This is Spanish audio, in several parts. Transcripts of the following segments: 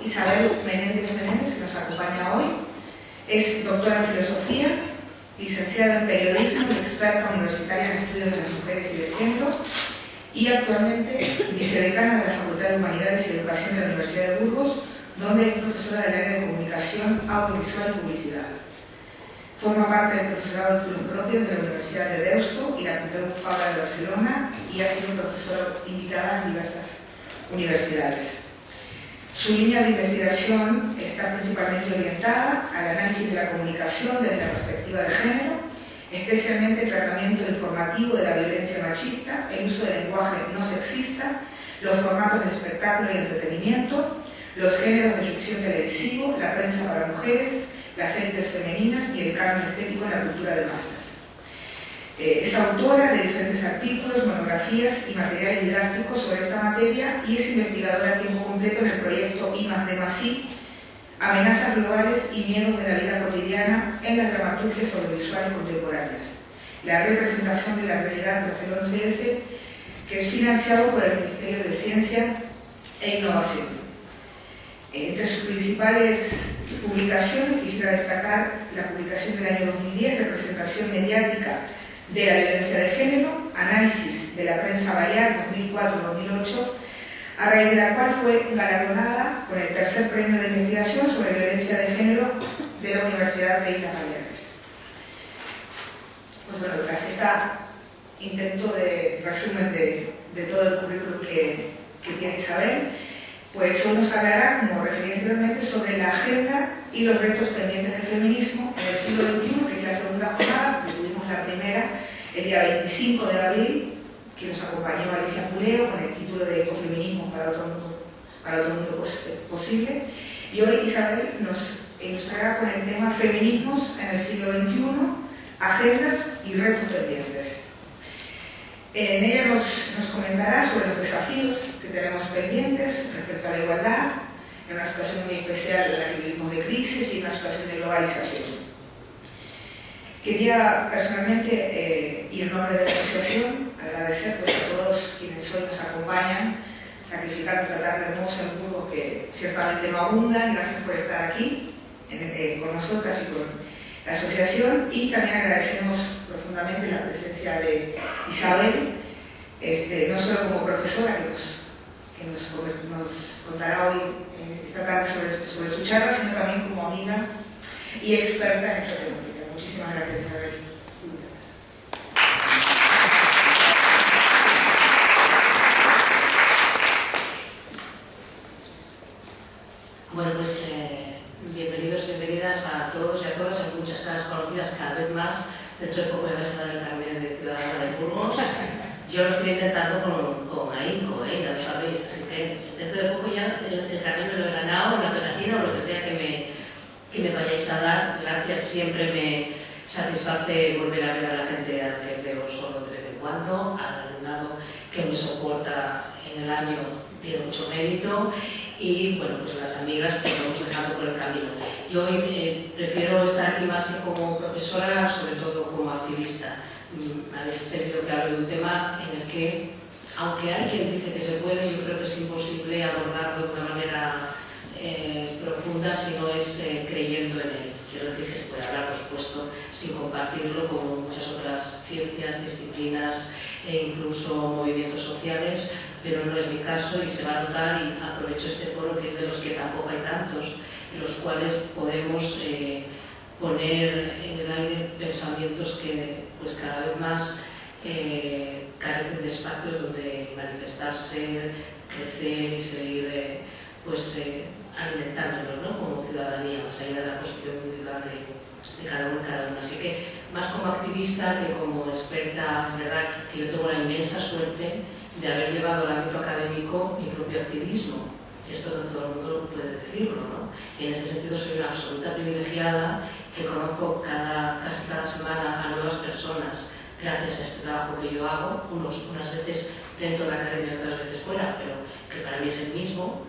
Isabel Menéndez, que nos acompaña hoy. Es doctora en filosofía, licenciada en periodismo y experta universitaria en estudios de las mujeres y del género, y actualmente vicedecana de la Facultad de Humanidades y Educación de la Universidad de Burgos, donde es profesora del área de comunicación audiovisual y publicidad. Forma parte del profesorado de estudios propios de la Universidad de Deusto y la Pompeu Fabra de Barcelona, y ha sido profesora invitada en diversas universidades. Su línea de investigación está principalmente orientada al análisis de la comunicación desde la perspectiva de género, especialmente el tratamiento informativo de la violencia machista, el uso del lenguaje no sexista, los formatos de espectáculo y entretenimiento, los géneros de ficción televisivo, la prensa para mujeres, las élites femeninas y el canon estético en la cultura de masas. Es autora de diferentes artículos, monografías y materiales didácticos sobre esta materia y es investigadora a tiempo completo en el proyecto I+D+I, Amenazas globales y miedos de la vida cotidiana en las dramaturgias audiovisuales contemporáneas. La representación de la realidad tras el 11S, que es financiado por el Ministerio de Ciencia e Innovación. Entre sus principales publicaciones quisiera destacar la publicación del año 2010, Representación mediática de la violencia de género, análisis de la prensa balear 2004-2008, a raíz de la cual fue galardonada con el tercer premio de investigación sobre violencia de género de la Universidad de Islas Baleares. Pues bueno, tras este intento de resumen de todo el currículum que tiene Isabel, pues hoy nos hablará, como referí anteriormente, sobre la agenda y los retos pendientes del feminismo en el siglo XXI, que es la segunda jornada, porque tuvimos la primera el día 25 de abril, que nos acompañó Alicia Puleo con el título de Ecofeminismo para otro mundo posible. Y hoy Isabel nos ilustrará con el tema Feminismos en el siglo XXI, agendas y retos pendientes. En ella nos comentará sobre los desafíos que tenemos pendientes respecto a la igualdad, en una situación muy especial en la que vivimos de crisis y en una situación de globalización. Quería personalmente, y en nombre de la asociación, agradecer pues, a todos quienes hoy nos acompañan, sacrificando esta tarde hermosa en Burgos que ciertamente no abundan. Gracias por estar aquí con nosotras y con la asociación, y también agradecemos profundamente la presencia de Isabel, no solo como profesora que nos contará hoy esta tarde sobre su charla, sino también como amiga y experta en esta temática. Muchísimas gracias, Isabel. Bueno, pues bienvenidos, bienvenidas a todos y a todas. Hay muchas caras conocidas cada vez más. Dentro de poco ya va a estar el carnet de ciudadana de Burgos. Yo lo estoy intentando con ahínco, ya lo sabéis, así que dentro de poco ya el carnet me lo he ganado, la pegatina o lo que sea que me vayáis a dar. Gracias, siempre me satisface volver a ver a la gente a la que veo solo de vez en cuando, al alumnado que me soporta en el año tiene mucho mérito, y bueno, pues las amigas pues lo hemos dejado por el camino. Yo hoy prefiero estar aquí más que como profesora, sobre todo como activista. Me habéis pedido que hable de un tema en el que, aunque hay quien dice que se puede, yo creo que es imposible abordarlo de una manera profunda si no es creyendo en él. Quiero decir que se puede hablar, por supuesto, sin compartirlo, como muchas otras ciencias, disciplinas e incluso movimientos sociales, pero no es mi caso y se va a notar, y aprovecho este foro que es de los que tampoco hay tantos, en los cuales podemos poner en el aire pensamientos que pues cada vez más carecen de espacios donde manifestarse, crecer y seguir alimentándonos, ¿no? Como ciudadanía, más allá de la posición individual de cada uno y cada una. Así que, más como activista que como experta, es verdad que yo tengo la inmensa suerte de haber llevado al ámbito académico mi propio activismo. Esto no todo el mundo puede decirlo, ¿no? Y en este sentido soy una absoluta privilegiada que conozco casi cada semana a nuevas personas gracias a este trabajo que yo hago, unas veces dentro de la academia, otras veces fuera, pero que para mí es el mismo,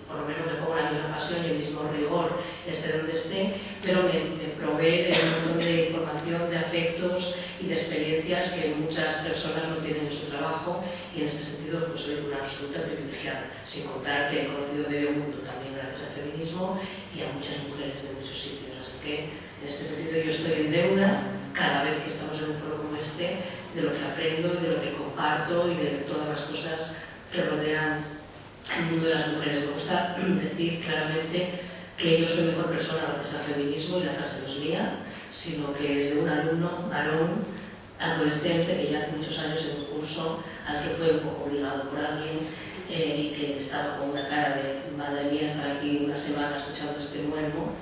por lo menos le pongo la misma pasión y el mismo rigor, esté donde esté, pero me provee de un montón de información, de afectos y de experiencias que muchas personas no tienen en su trabajo, y en este sentido pues soy una absoluta privilegiada, sin contar que he conocido medio mundo también gracias al feminismo y a muchas mujeres de muchos sitios, así que en este sentido yo estoy en deuda cada vez que estamos en un foro como este de lo que aprendo, de lo que comparto y de todas las cosas que rodean el mundo de las mujeres. Me gusta decir claramente que yo soy mejor persona gracias al feminismo, y la frase no es mía, sino que es de un alumno, varón, adolescente, que ya hace muchos años en un curso al que fue un poco obligado por alguien y que estaba con una cara de madre mía, estar aquí una semana escuchando este muermo,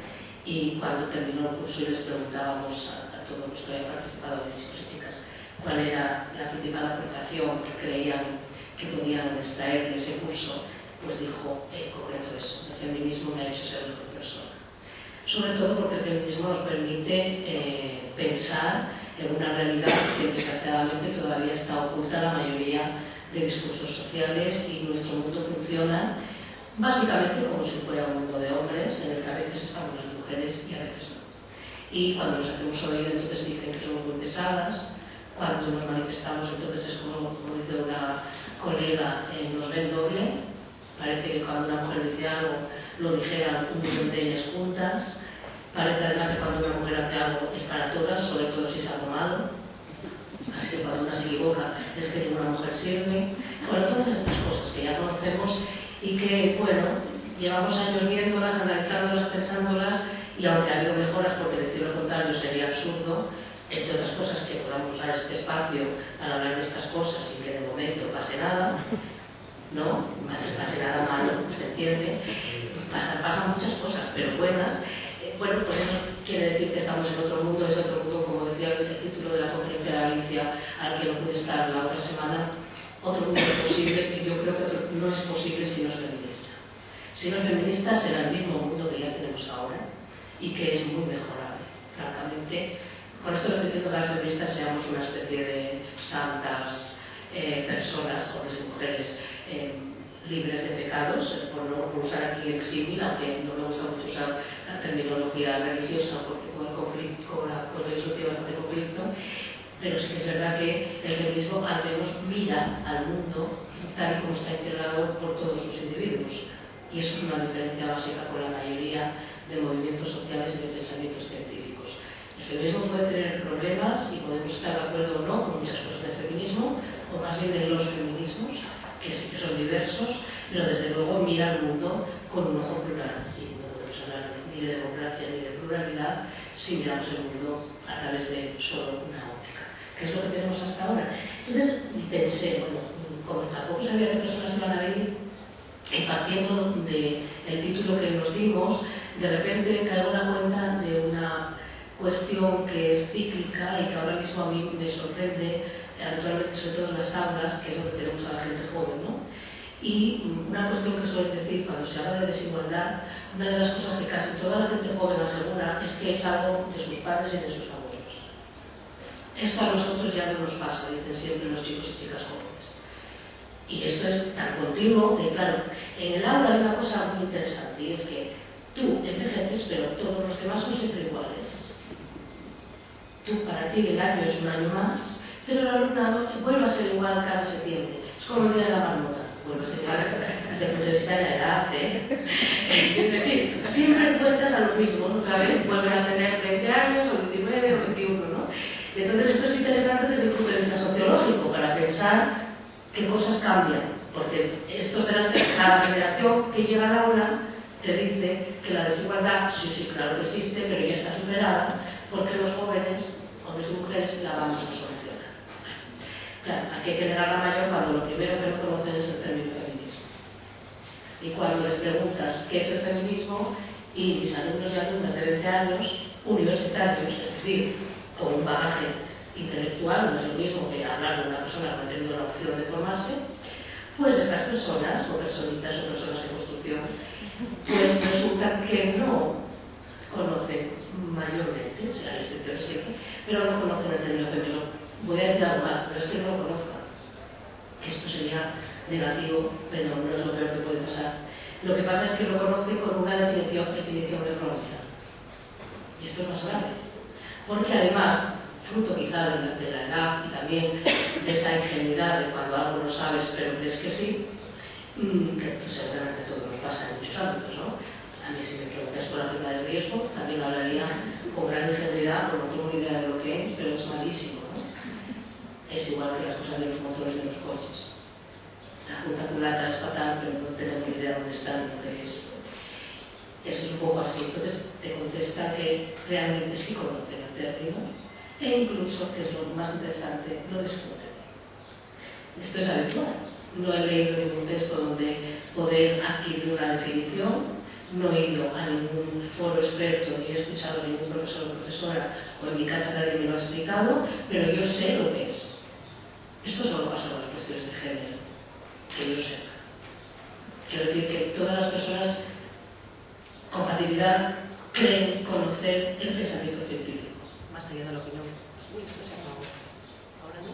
y cuando terminó el curso y les preguntábamos a todos los que habían participado, chicos y chicas, cuál era la principal aportación que creían que podían extraer de ese curso, pues dijo en concreto eso: el feminismo me ha hecho ser mejor persona. Sobre todo porque el feminismo nos permite pensar en una realidad que desgraciadamente todavía está oculta a la mayoría de discursos sociales, y nuestro mundo funciona básicamente como si fuera un mundo de hombres en el que a veces estamos las mujeres y a veces no. Y cuando nos hacemos oír, entonces dicen que somos muy pesadas. Cuando nos manifestamos, entonces es como dice una colega, nos ven doble. Parece que cuando una mujer dice algo, lo dijeran un millón de ellas juntas. Parece además que cuando una mujer hace algo es para todas, sobre todo si es algo malo. Así que cuando una se equivoca es que ninguna mujer sirve. Bueno, todas estas cosas que ya conocemos y que, bueno, llevamos años viéndolas, analizándolas, pensándolas, y aunque ha habido mejoras, porque decir lo contrario sería absurdo, entre otras cosas que podamos usar este espacio para hablar de estas cosas sin que de momento pase nada, ¿no? Pase nada malo, se entiende. Pasan muchas cosas, pero buenas. Bueno, pues eso quiere decir que estamos en otro mundo, es otro mundo, como decía el título de la conferencia de Alicia, al que no pude estar la otra semana. Otro mundo es posible, y yo creo que otro no es posible si no es feminista. Si no es feminista será el mismo mundo que ya tenemos ahora, y que es muy mejorable, francamente. Con esto no estoy diciendo que las feministas seamos una especie de santas personas, hombres y mujeres libres de pecados, por no usar aquí el símil, aunque no me gusta mucho usar la terminología religiosa porque con el mismo tiene bastante conflicto, pero sí que es verdad que el feminismo al menos mira al mundo tal y como está integrado por todos sus individuos, y eso es una diferencia básica con la mayoría de movimientos sociales y de pensamientos científicos. El feminismo puede tener problemas y podemos estar de acuerdo o no con muchas cosas del feminismo, o más bien de los feminismos, que sí que son diversos, pero desde luego mira al mundo con un ojo plural, y no podemos hablar ni de democracia ni de pluralidad si miramos el mundo a través de solo una óptica, que es lo que tenemos hasta ahora. Entonces pensé, bueno, como tampoco sabía qué personas iban a venir, y partiendo del título que nos dimos, de repente caigo en la cuenta de una cuestión que es cíclica y que ahora mismo a mí me sorprende, habitualmente, sobre todo en las aulas, que es donde tenemos a la gente joven, ¿no? Y una cuestión que suelen decir cuando se habla de desigualdad, una de las cosas que casi toda la gente joven asegura es que es algo de sus padres y de sus abuelos. Esto a nosotros ya no nos pasa, dicen siempre los chicos y chicas jóvenes. Y esto es tan continuo que, claro, en el aula hay una cosa muy interesante, y es que tú envejeces, pero todos los demás son siempre iguales. Tú, para ti, el año es un año más, pero el alumnado vuelve a ser igual cada septiembre. Es como el día de la marmota, vuelve a ser igual desde el punto de vista de la edad, Es decir, siempre encuentras a los mismos, otra vez vuelven a tener 20 años, o 19, o 21, ¿no? Y entonces esto es interesante desde el punto de vista sociológico, para pensar qué cosas cambian, porque esto es de las que cada generación que llega al aula te dice que la desigualdad, sí, claro que existe, pero ya está superada, porque los jóvenes, hombres y mujeres, la vamos a solucionar. Claro, aquí hay que negar la mayor cuando lo primero que no conocen es el término feminismo. Y cuando les preguntas qué es el feminismo, y mis alumnos y alumnas de 20 años, universitarios, es decir, con un bagaje intelectual, no es lo mismo que hablar con una persona que ha tenido la opción de formarse, pues estas personas, o personitas o personas en construcción, pues resulta que no conocen mayormente, sea la excepción siempre, pero no conocen el término feminismo. Voy a decir algo más, pero es que no lo conozca. Que esto sería negativo, pero no es lo peor que puede pasar. Lo que pasa es que lo conoce con una definición errónea. Y esto es más grave. Porque además, fruto quizá de la edad y también de esa ingenuidad de cuando algo no sabes pero crees que sí, que seguramente a todos nos pasa en muchos ámbitos, ¿no? A mí si me preguntas por la prima de riesgo, también hablaría con gran ingenuidad, porque no tengo ni idea de lo que es, pero es malísimo, ¿no? Es igual que las cosas de los motores de los coches. La junta culata es fatal, pero no tenemos ni idea de dónde está ni lo que es. Eso es un poco así. Entonces te contesta que realmente sí conocen el término e incluso, que es lo más interesante, lo discuten. Esto es habitual. No he leído ningún texto donde poder adquirir una definición, no he ido a ningún foro experto ni he escuchado a ningún profesor o profesora, o en mi casa nadie me lo ha explicado, pero yo sé lo que es. Esto solo pasa con las cuestiones de género, que yo sepa. Quiero decir que todas las personas con facilidad creen conocer el pensamiento científico, más allá de la opinión. Uy, esto se acabó. ¿Ahora no?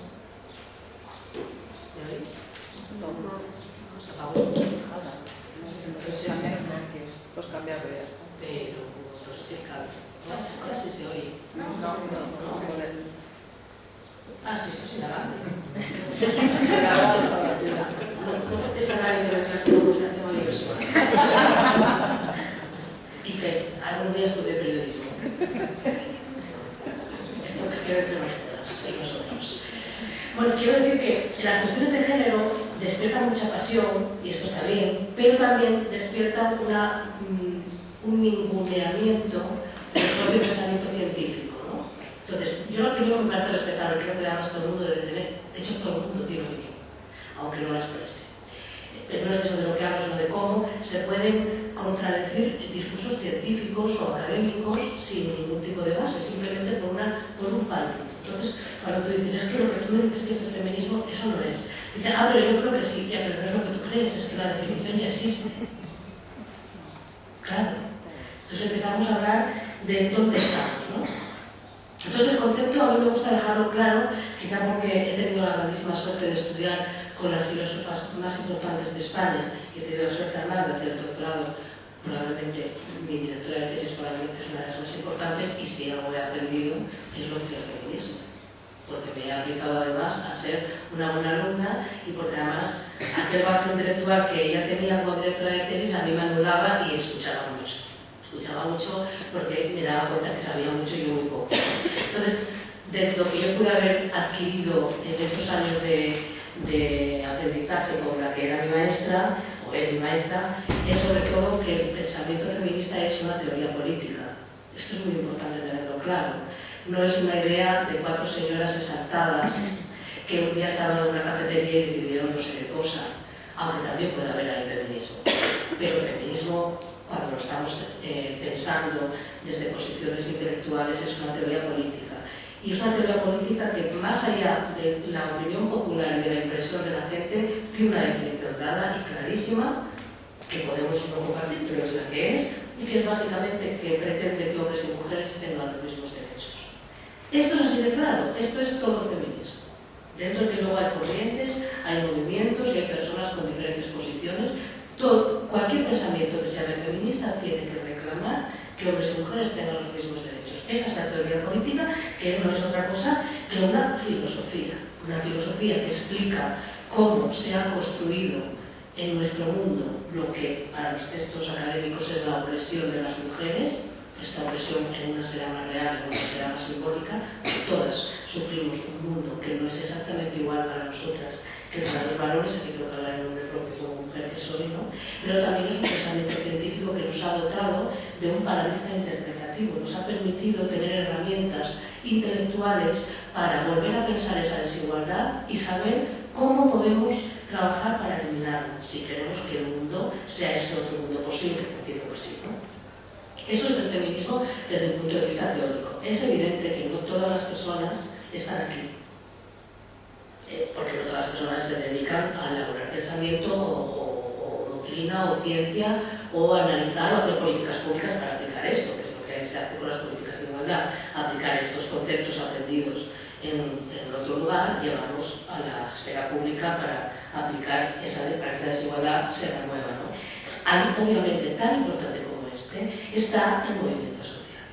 ¿Me oís? No se acabó. Ahora. Los cambiaron ya está. Pero no sé si el cable. Ahora sí se oye. No. Ah, sí, esto es inagable. No es a nadie de la clase de comunicación audiovisual. Y que algún día estudié periodismo. Esto que queda entre nosotras y nosotros. Bueno, quiero decir que las cuestiones de género despiertan mucha pasión, y esto está bien, pero también despiertan un ninguneamiento del propio pensamiento científico, ¿no? Entonces, yo la opinión me parece respetable, creo que además todo el mundo debe tener, de hecho todo el mundo tiene opinión, aunque no la exprese. Pero no es eso de lo que hablo, sino de cómo se pueden contradecir discursos científicos o académicos sin ningún tipo de base, simplemente por un pálpito. Entonces, cuando tú dices, es que lo que tú me dices que es el feminismo, eso no es. Dicen, ah, pero yo creo que sí, ya, pero no es lo que tú crees, es que la definición ya existe. Claro. Entonces empezamos a hablar de dónde estamos, ¿no? Entonces el concepto a mí me gusta dejarlo claro, quizá porque he tenido la grandísima suerte de estudiar con las filósofas más importantes de España y he tenido la suerte además de hacer el doctorado. Probablemente mi directora de tesis probablemente es una de las más importantes y si algo he aprendido es lo que es el feminismo, porque me he aplicado además a ser una buena alumna y porque además aquel bagaje intelectual que ella tenía como directora de tesis a mí me anulaba y escuchaba mucho porque me daba cuenta que sabía mucho y yo muy poco. Entonces, de lo que yo pude haber adquirido en estos años de aprendizaje con la que era mi maestra, o es mi maestra, es sobre todo que el pensamiento feminista es una teoría política. Esto es muy importante tenerlo claro. No es una idea de 4 señoras exaltadas que un día estaban en una cafetería y decidieron no sé qué cosa, aunque también puede haber ahí feminismo. Pero el feminismo, cuando lo estamos pensando desde posiciones intelectuales, es una teoría política. Y es una teoría política que, más allá de la opinión popular y de la impresión de la gente, tiene una definición dada y clarísima, que podemos no compartir, pero es la que es, y que es básicamente que pretende que hombres y mujeres tengan los mismos derechos. Esto es así de claro, esto es todo feminismo. Dentro de que luego hay corrientes, hay movimientos y hay personas con diferentes posiciones. Cualquier pensamiento que sea feminista tiene que reclamar que hombres y mujeres tengan los mismos derechos. Esa es la teoría política, que no es otra cosa que una filosofía que explica cómo se ha construido en nuestro mundo lo que para los textos académicos es la opresión de las mujeres. Esta opresión en una será más real, en otra será más simbólica. Todas sufrimos un mundo que no es exactamente igual para nosotras que para los varones, aquí tengo que hablar en nombre propio como mujer que soy, ¿no? Pero también es un pensamiento científico que nos ha dotado de un paradigma interpretativo, nos ha permitido tener herramientas intelectuales para volver a pensar esa desigualdad y saber cómo podemos trabajar para eliminarlo, si queremos que el mundo sea ese otro mundo posible, entiendo que sí, ¿no? Eso es el feminismo desde el punto de vista teórico. Es evidente que no todas las personas están aquí, porque no todas las personas se dedican a elaborar pensamiento o doctrina o ciencia o analizar o hacer políticas públicas para aplicar esto, que es lo que se hace con las políticas de igualdad, aplicar estos conceptos aprendidos en otro lugar, llevarlos a la esfera pública para aplicar para que esa desigualdad se remueva, ¿no? Algo obviamente tan importante como este está el movimiento social.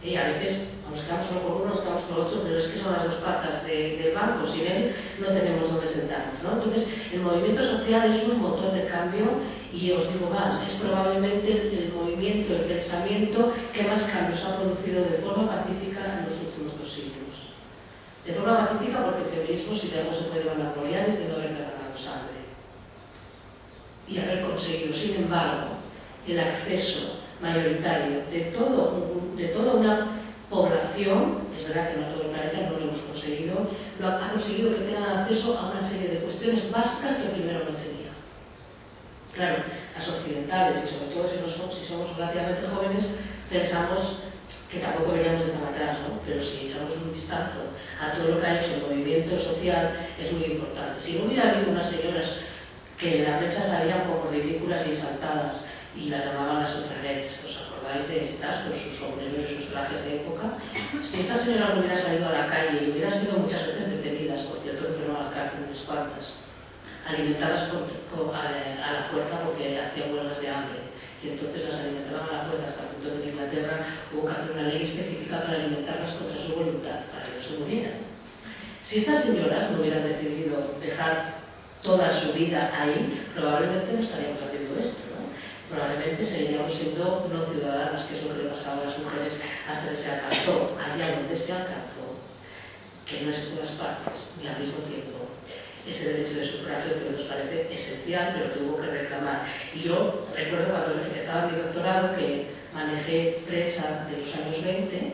Y a veces nos quedamos uno por uno, nos quedamos por otro, pero es que son las dos patas del banco, sin él no tenemos dónde sentarnos, ¿no? Entonces, el movimiento social es un motor de cambio y os digo más, es probablemente el movimiento, el pensamiento que más cambios ha producido de forma pacífica en los últimos 2 siglos. De forma pacífica porque el feminismo, si de algo se puede vanagloriar, es de no haber derramado sangre y haber conseguido, sin embargo, el acceso mayoritario de toda una población. Es verdad que no todo el planeta no lo hemos conseguido, ha conseguido que tengan acceso a una serie de cuestiones básicas que primero no tenían. Claro, las occidentales, y sobre todo si somos relativamente jóvenes, pensamos que tampoco veníamos de tan atrás, ¿no? Pero si echamos un vistazo a todo lo que ha hecho el movimiento social, es muy importante. Si no hubiera habido unas señoras que en la prensa salían como ridículas y exaltadas y las llamaban las sufragettes, ¿os acordáis de estas con sus sombreros y sus trajes de época? Si estas señoras no hubieran salido a la calle y hubieran sido muchas veces detenidas, por cierto que fueron a la cárcel unas cuantas, alimentadas a la fuerza porque hacían huelgas de hambre, y entonces las alimentaban a la fuerza hasta el punto que en Inglaterra hubo que hacer una ley específica para alimentarlas contra su voluntad, para que no se murieran. Si estas señoras no hubieran decidido dejar toda su vida ahí, probablemente no estaríamos haciendo esto, ¿no? Probablemente seguiríamos siendo no ciudadanas, que es lo que le pasaba a las mujeres hasta que se alcanzó, allá donde se alcanzó, que no es en todas partes, y al mismo tiempo ese derecho de sufragio que nos parece esencial, pero que hubo que reclamar. Y yo recuerdo cuando empezaba mi doctorado que manejé prensa de los años 20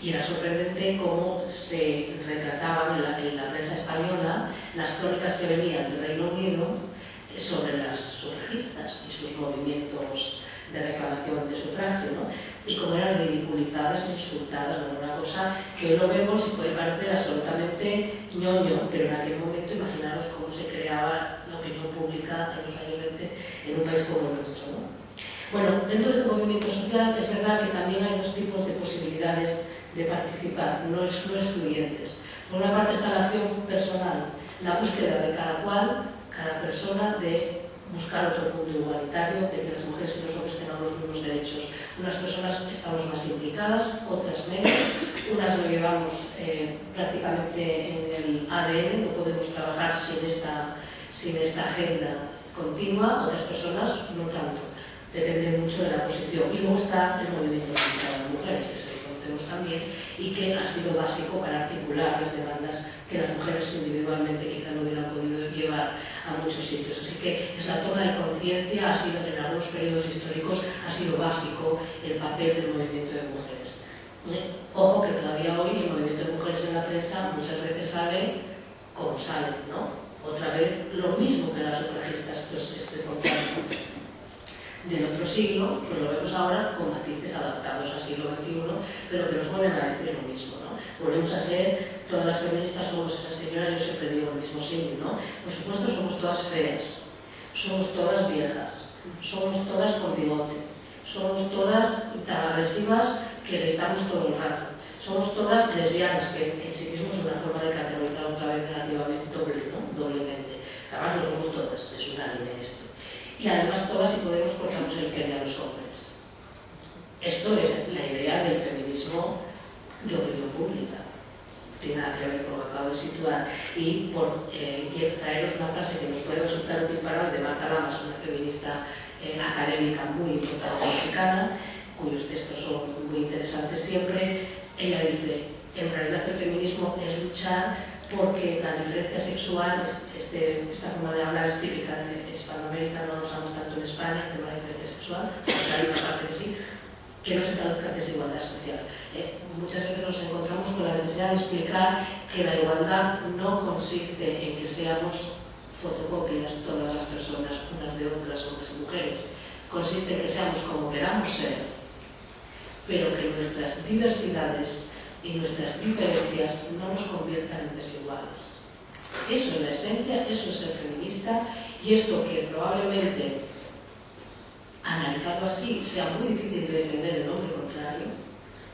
y era sorprendente cómo se retrataban en la prensa española las crónicas que venían del Reino Unido sobre las sufragistas y sus movimientos de reclamación de sufragio, ¿no? Y cómo eran ridiculizadas, insultadas, ¿no? Una cosa que hoy lo vemos y puede parecer absolutamente ñoño, pero en aquel momento imaginaros cómo se creaba la opinión pública en los años 20 en un país como el nuestro, ¿no? Bueno, dentro de este movimiento social es verdad que también hay 2 tipos de posibilidades de participar, no excluyentes. Por una parte está la acción personal, la búsqueda de cada persona de buscar otro punto igualitario, de que las mujeres y los hombres tengan los mismos derechos. Unas personas estamos más implicadas, otras menos, unas lo llevamos prácticamente en el ADN, no podemos trabajar sin esta agenda continua, otras personas no tanto, depende mucho de la posición. Y luego está el movimiento de las mujeres, que se conocemos también, y que ha sido básico para articular las demandas que las mujeres individualmente quizá no hubieran podido llevar a muchos sitios. Así que es la toma de conciencia, ha sido en algunos periodos históricos, ha sido básico el papel del movimiento de mujeres. Ojo que todavía hoy el movimiento de mujeres en la prensa muchas veces sale como sale, ¿no? Otra vez lo mismo que las sufragistas, estoy contando del otro siglo, pues lo vemos ahora con matices adaptados al siglo XXI, pero que nos vuelven a decir lo mismo, ¿no? Volvemos a ser, todas las feministas somos esas señoras, yo siempre digo el mismo símil, ¿no? Por supuesto somos todas feas, somos todas viejas, somos todas con bigote, somos todas tan agresivas que gritamos todo el rato, somos todas lesbianas, que en sí mismo es una forma de categorizar otra vez negativamente, doblemente. Además lo somos todas, es unánime esto. Y además todas, si podemos, cortamos el querer a los hombres. Esto es la idea del feminismo de opinión pública. No tiene nada que ver con lo que acabo de situar. Y por traeros una frase que nos puede resultar útil para hoy de Marta Lamas, una feminista académica muy importante mexicana, cuyos textos son muy interesantes siempre. Ella dice, en realidad el feminismo es luchar porque la diferencia sexual, esta forma de hablar es típica de Hispanoamérica, no lo usamos tanto en España, el tema de diferencia sexual, porque hay una parte que sí, que no se traduzca en desigualdad social. Muchas veces nos encontramos con la necesidad de explicar que la igualdad no consiste en que seamos fotocopias todas las personas, unas de otras, hombres y mujeres, consiste en que seamos como queramos ser, pero que nuestras diversidades y nuestras diferencias no nos conviertan en desiguales. Eso es la esencia, eso es ser feminista, y esto que probablemente, analizado así, sea muy difícil de defender en nombre contrario,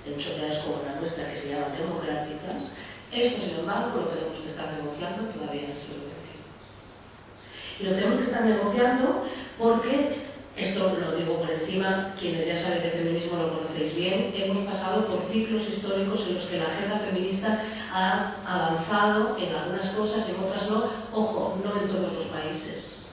en sociedades como la nuestra, que se llaman democráticas. Esto, sin embargo, lo tenemos que estar negociando todavía en el siglo XXI. Y lo tenemos que estar negociando porque, esto lo digo por encima, quienes ya sabéis de feminismo lo conocéis bien, hemos pasado por ciclos históricos en los que la agenda feminista ha avanzado en algunas cosas, en otras no. Ojo, no en todos los países.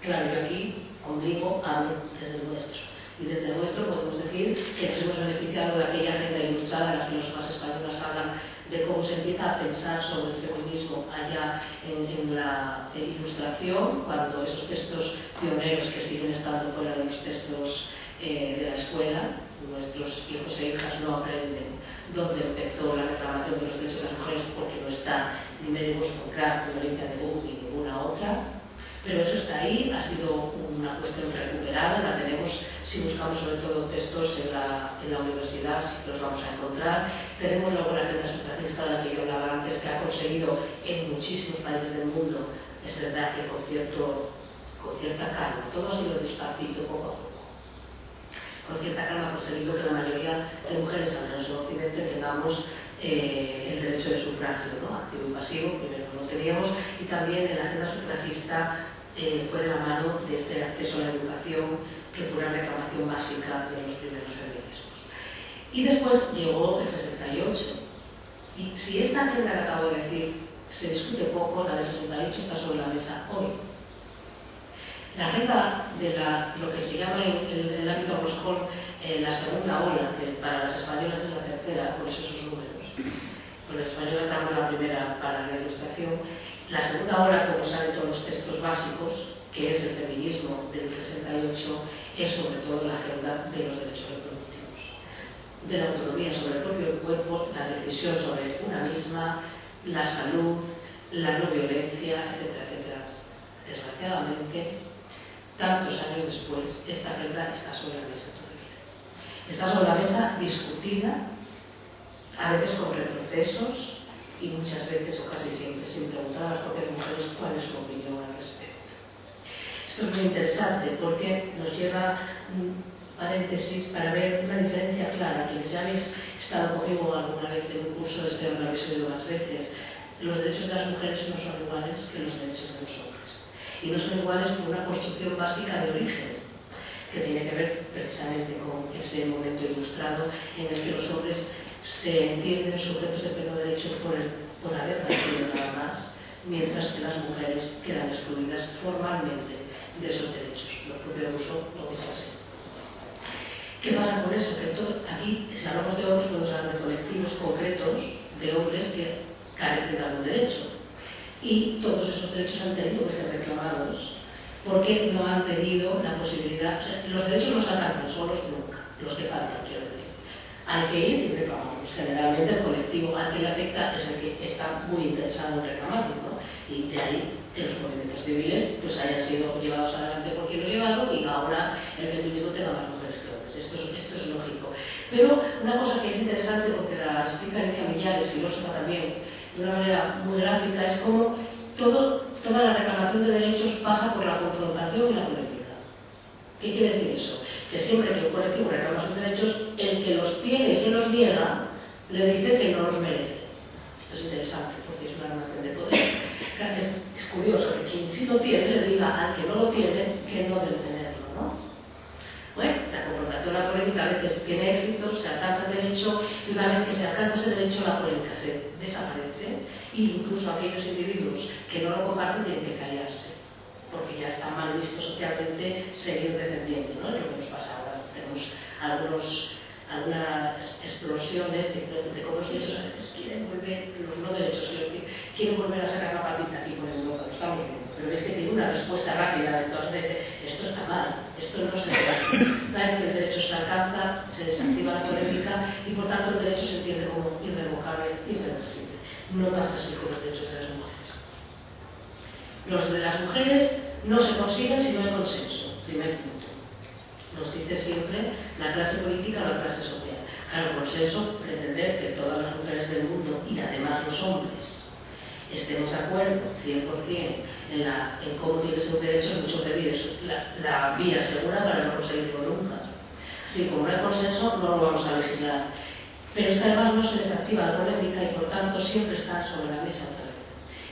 Claro, yo aquí, ombligo, hablo desde el nuestro. Y desde el nuestro podemos decir que nos hemos beneficiado de aquella agenda ilustrada. Las filósofas españolas hablan de cómo se empieza a pensar sobre el feminismo allá en la Ilustración, cuando esos textos pioneros que siguen estando fuera de los textos de la escuela, nuestros hijos e hijas no aprenden dónde empezó la reclamación de los derechos de las mujeres, porque no está ni Mary Wollstonecraft, ni Olympia de Gouges, ni ninguna otra. Pero eso está ahí, ha sido una cuestión recuperada, la tenemos si buscamos sobre todo textos en la universidad, sí que los vamos a encontrar. Tenemos luego la agenda sufragista de la que yo hablaba antes, que ha conseguido en muchísimos países del mundo, es verdad que con cierta calma, todo ha sido despacito, poco a poco. Con cierta calma ha conseguido que la mayoría de mujeres, al menos en Occidente, tengamos el derecho de sufragio, ¿no? Activo y pasivo, primero no lo teníamos, y también en la agenda sufragista fue de la mano de ese acceso a la educación, que fue una reclamación básica de los primeros feminismos. Y después llegó el 68, y si esta agenda que acabo de decir se discute poco, la del 68 está sobre la mesa hoy. La agenda de lo que se llama en el ámbito anglosajón la segunda ola, que para las españolas es la tercera, por eso esos números. Con las españolas damos la primera para la Ilustración. La segunda ola, como saben todos los textos básicos, que es el feminismo del 68, es sobre todo la agenda de los derechos reproductivos, de la autonomía sobre el propio cuerpo, la decisión sobre una misma, la salud, la no violencia, etcétera, etcétera. Desgraciadamente, tantos años después, esta agenda está sobre la mesa todavía. Está sobre la mesa discutida, a veces con retrocesos, y muchas veces, o casi siempre, sin preguntar a las propias mujeres cuál es su opinión al respecto. Esto es muy interesante porque nos lleva un paréntesis para ver una diferencia clara. Quienes ya habéis estado conmigo alguna vez en un curso, este lo habéis oído más veces, los derechos de las mujeres no son iguales que los derechos de los hombres. Y no son iguales por una construcción básica de origen, que tiene que ver precisamente con ese momento ilustrado en el que los hombres se entienden sujetos de pleno derecho por haber nacido nada más, mientras que las mujeres quedan excluidas formalmente de esos derechos. El propio Rousseau lo dijo así. ¿Qué pasa con eso? Que aquí, si hablamos de hombres, podemos hablar de colectivos concretos de hombres que carecen de algún derecho. Y todos esos derechos han tenido que ser reclamados porque no han tenido la posibilidad, o sea, los derechos no se alcanzan solos nunca, los que faltan, quiero decir. Hay que ir y reclamarlos. Generalmente el colectivo al que le afecta es el que está muy interesado en reclamarlo, ¿no? Y de ahí que los movimientos civiles pues hayan sido llevados adelante por quien los llevaron y ahora el feminismo tenga más mujeres que hombres. Esto es lógico. Pero una cosa que es interesante, porque la explica Alicia Millares, filósofa también, de una manera muy gráfica, es cómo toda la reclamación de derechos pasa por la confrontación y la polémica. ¿Qué quiere decir eso? Que siempre que un colectivo reclama sus derechos, el que los tiene y se los niega, le dice que no los merece. Esto es interesante porque es una relación de poder. Claro, es curioso que quien sí lo tiene le diga al que no lo tiene que no debe tenerlo, ¿no? Bueno, la confrontación, la polémica a veces tiene éxito, se alcanza el derecho, y una vez que se alcanza ese derecho, la polémica se desaparece, e incluso aquellos individuos que no lo comparten tienen que callarse, porque ya está mal visto socialmente seguir defendiendo, ¿no? Es lo que nos pasa ahora. Tenemos algunas explosiones de cómo los derechos a veces quieren volver, los no derechos, quiero decir, quieren volver a sacar la patita aquí con Europa, lo estamos viendo, pero ves que tiene una respuesta rápida, entonces dice, esto está mal, esto no se puede. Una vez que el derecho se alcanza, se desactiva la polémica y por tanto el derecho se entiende como irrevocable, irreversible. No pasa así con los derechos de las mujeres. Los de las mujeres no se consiguen si no hay consenso, primer punto. Nos dice siempre la clase política o la clase social. Claro, consenso, pretender que todas las mujeres del mundo y además los hombres estemos de acuerdo 100% en cómo tiene que ser un derecho, es mucho pedir eso, la vía segura para no conseguirlo nunca. Así como no hay consenso, no lo vamos a legislar. Pero es que además no se desactiva la polémica y por tanto siempre están sobre la mesa otra vez.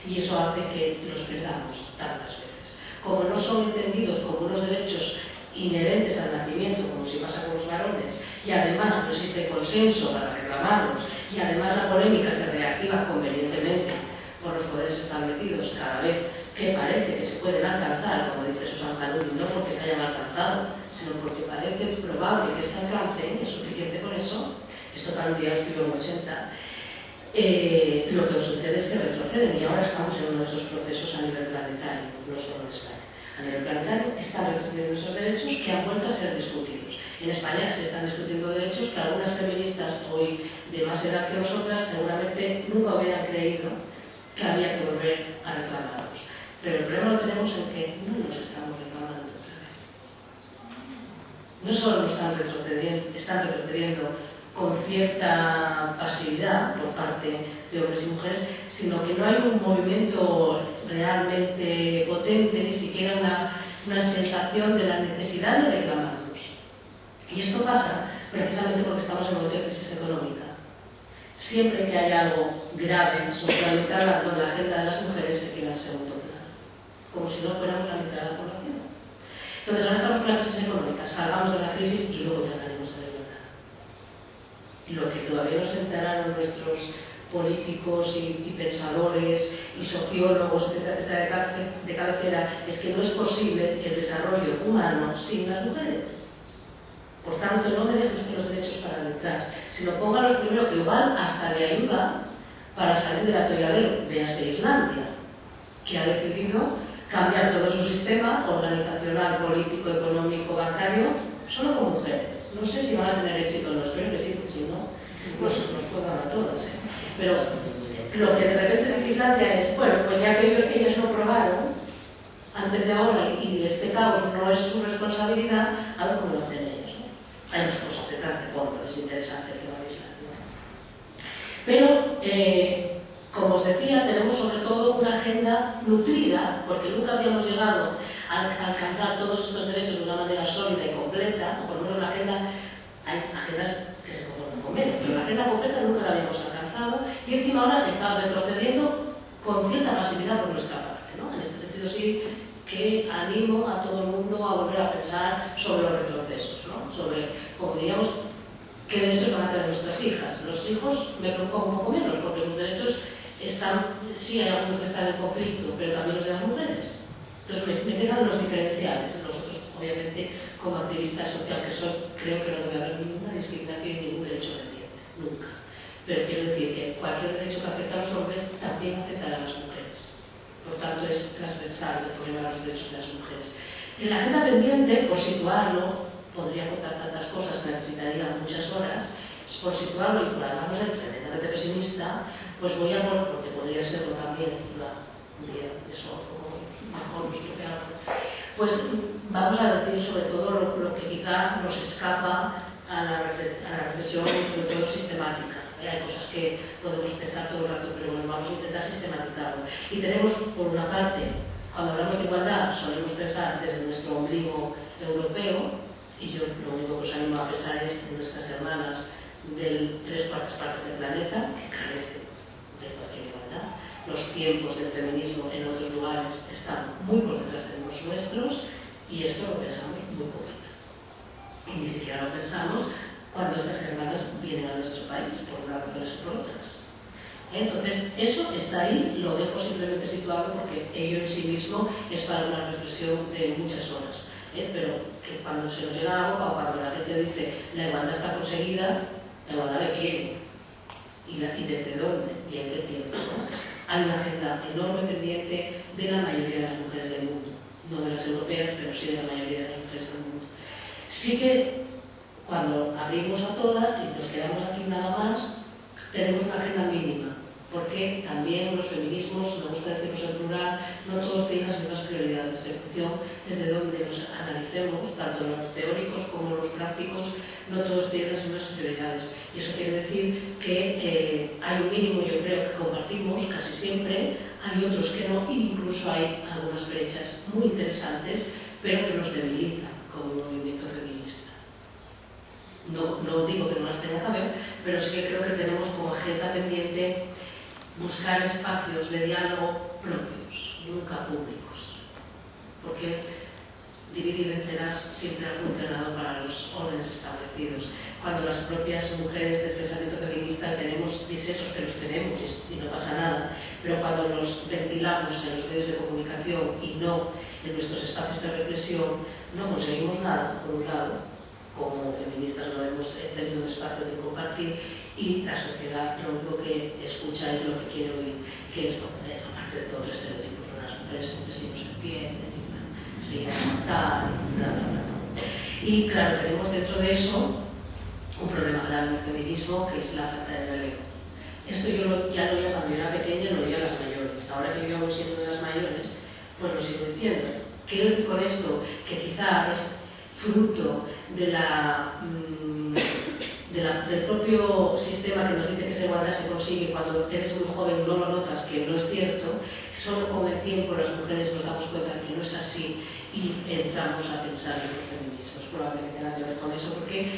Y eso hace que los perdamos tantas veces. Como no son entendidos como unos derechos inherentes al nacimiento, como si pasa con los varones, y además no existe consenso para reclamarlos, y además la polémica se reactiva convenientemente por los poderes establecidos cada vez que parece que se pueden alcanzar, como dice Susan Canuti, no porque se hayan alcanzado, sino porque parece probable que se alcancen, es suficiente con eso. Esto Canuti ya lo escribió en 80, lo que sucede es que retroceden y ahora estamos en uno de esos procesos a nivel planetario, no solo en España. A nivel planetario están retrocediendo esos derechos que han vuelto a ser discutidos. En España se están discutiendo derechos que algunas feministas hoy de más edad que nosotras seguramente nunca hubieran creído que había que volver a reclamarlos. Pero el problema lo tenemos en que no nos estamos reclamando otra vez. No solo nos están retrocediendo con cierta pasividad por parte de hombres y mujeres, sino que no hay un movimiento realmente potente, ni siquiera una sensación de la necesidad de reclamarlos. Y esto pasa precisamente porque estamos en un momento de crisis económica. Siempre que hay algo grave, socialmente hablando, la agenda de las mujeres se queda en segundo plano, como si no fuéramos la mitad de la población. Entonces ahora estamos con la crisis económica, salgamos de la crisis y luego ya hablaremos de la igualdad. Lo que todavía no se enteraron nuestros políticos y pensadores y sociólogos, etcétera, de cabecera, es que no es posible el desarrollo humano sin las mujeres. Por tanto, no me deje usted los derechos para detrás, sino póngalos primero, que igual hasta le ayuda para salir del atolladero. Véase Islandia, que ha decidido cambiar todo su sistema organizacional, político, económico, bancario, solo con mujeres. No sé si van a tener éxito o no, espero que sí, porque si no, nos jodan a todas. Pero lo que de repente dice Islandia es, bueno, pues ya que ellos no probaron antes de ahora y este caos no es su responsabilidad, a ver cómo lo hacen ellos. Hay unas cosas detrás de fondo, es interesante el tema de Islandia. Pero, como os decía, tenemos sobre todo una agenda nutrida, porque nunca habíamos llegado a alcanzar todos estos derechos de una manera sólida y completa, o por lo menos la agenda, hay agendas que se conforman con menos, pero la agenda completa nunca la habíamos alcanzado, y encima ahora está retrocediendo con cierta pasividad por nuestra parte, ¿no? En este sentido sí que animo a todo el mundo a volver a pensar sobre los retrocesos, ¿no? Sobre, como diríamos, qué derechos van a tener nuestras hijas. Los hijos me preocupan un poco menos, porque sus derechos están, sí hay algunos que están en conflicto, pero también los de las mujeres. Entonces me pesan los diferenciales. Nosotros, obviamente, como activista social que soy, creo que no debe haber ninguna discriminación y ningún derecho pendiente, nunca. Pero quiero decir que cualquier derecho que aceptan los hombres también afectará a las mujeres. Por tanto, es transversal el problema de los derechos de las mujeres. En la agenda pendiente, por situarlo, podría contar tantas cosas que necesitaría muchas horas, por situarlo y por además no ser tremendamente pesimista, pues voy a poner, porque podría serlo también, un día eso, como mejor nuestro peor, pues vamos a decir sobre todo lo que quizá nos escapa a la reflexión, sobre todo sistemática. Hay cosas que podemos pensar todo el rato, pero bueno, vamos a intentar sistematizarlo. Y tenemos, por una parte, cuando hablamos de igualdad, solemos pensar desde nuestro ombligo europeo, y yo lo único que os animo a pensar es en nuestras hermanas de 3/4 partes del planeta, que carecen de cualquier igualdad. Los tiempos del feminismo en otros lugares están muy por detrás de los nuestros, y esto lo pensamos muy poquito. Y ni siquiera lo pensamos cuando estas hermanas vienen a nuestro país, por unas razones o por otras. Entonces, eso está ahí, lo dejo simplemente situado porque ello en sí mismo es para una reflexión de muchas horas. Pero que cuando se nos llena la boca o cuando la gente dice la igualdad está conseguida, ¿la igualdad de quién? ¿Y desde dónde? ¿Y en qué tiempo? ¿No? Hay una agenda enorme pendiente de la mayoría de las mujeres del mundo, no de las europeas, pero sí de la mayoría de las mujeres del mundo. Sí que cuando abrimos a todas y nos quedamos aquí nada más, tenemos una agenda mínima, porque también los feminismos, me gusta decirlos en plural, no todos tienen las mismas prioridades, en función desde donde los analicemos, tanto los teóricos como los prácticos, no todos tienen las mismas prioridades. Y eso quiere decir que hay un mínimo, yo creo, que compartimos casi siempre, hay otros que no, e incluso hay algunas brechas muy interesantes, pero que nos debilitan como movimiento feminista. No digo que no las tenga que haber, pero sí que creo que tenemos como agenda pendiente buscar espacios de diálogo propios, nunca públicos. Porque dividir y vencerás siempre ha funcionado para los órdenes establecidos. Cuando las propias mujeres del pensamiento feminista tenemos disensos, que los tenemos y no pasa nada, pero cuando los ventilamos en los medios de comunicación y no en nuestros espacios de reflexión, no conseguimos nada, por un lado, como feministas no hemos tenido un espacio de compartir, y la sociedad lo único que escucha es lo que quiere oír, que es, aparte de todos los estereotipos, ¿no? Las mujeres siempre sí no se entienden, se quieren matar, bla, bla, bla. Y claro, tenemos dentro de eso un problema grave del feminismo, que es la falta de relevo. Esto yo ya lo veía cuando yo era pequeña, lo veía a las mayores. Ahora que yo voy siendo de las mayores, pues lo sigo diciendo. Quiero decir con esto que quizá es fruto de del propio sistema que nos dice que esa igualdad se consigue cuando eres muy joven, no lo notas, que no es cierto. Solo con el tiempo las mujeres nos damos cuenta de que no es así y entramos a pensar en los feminismos. Probablemente tenga que ver con eso, porque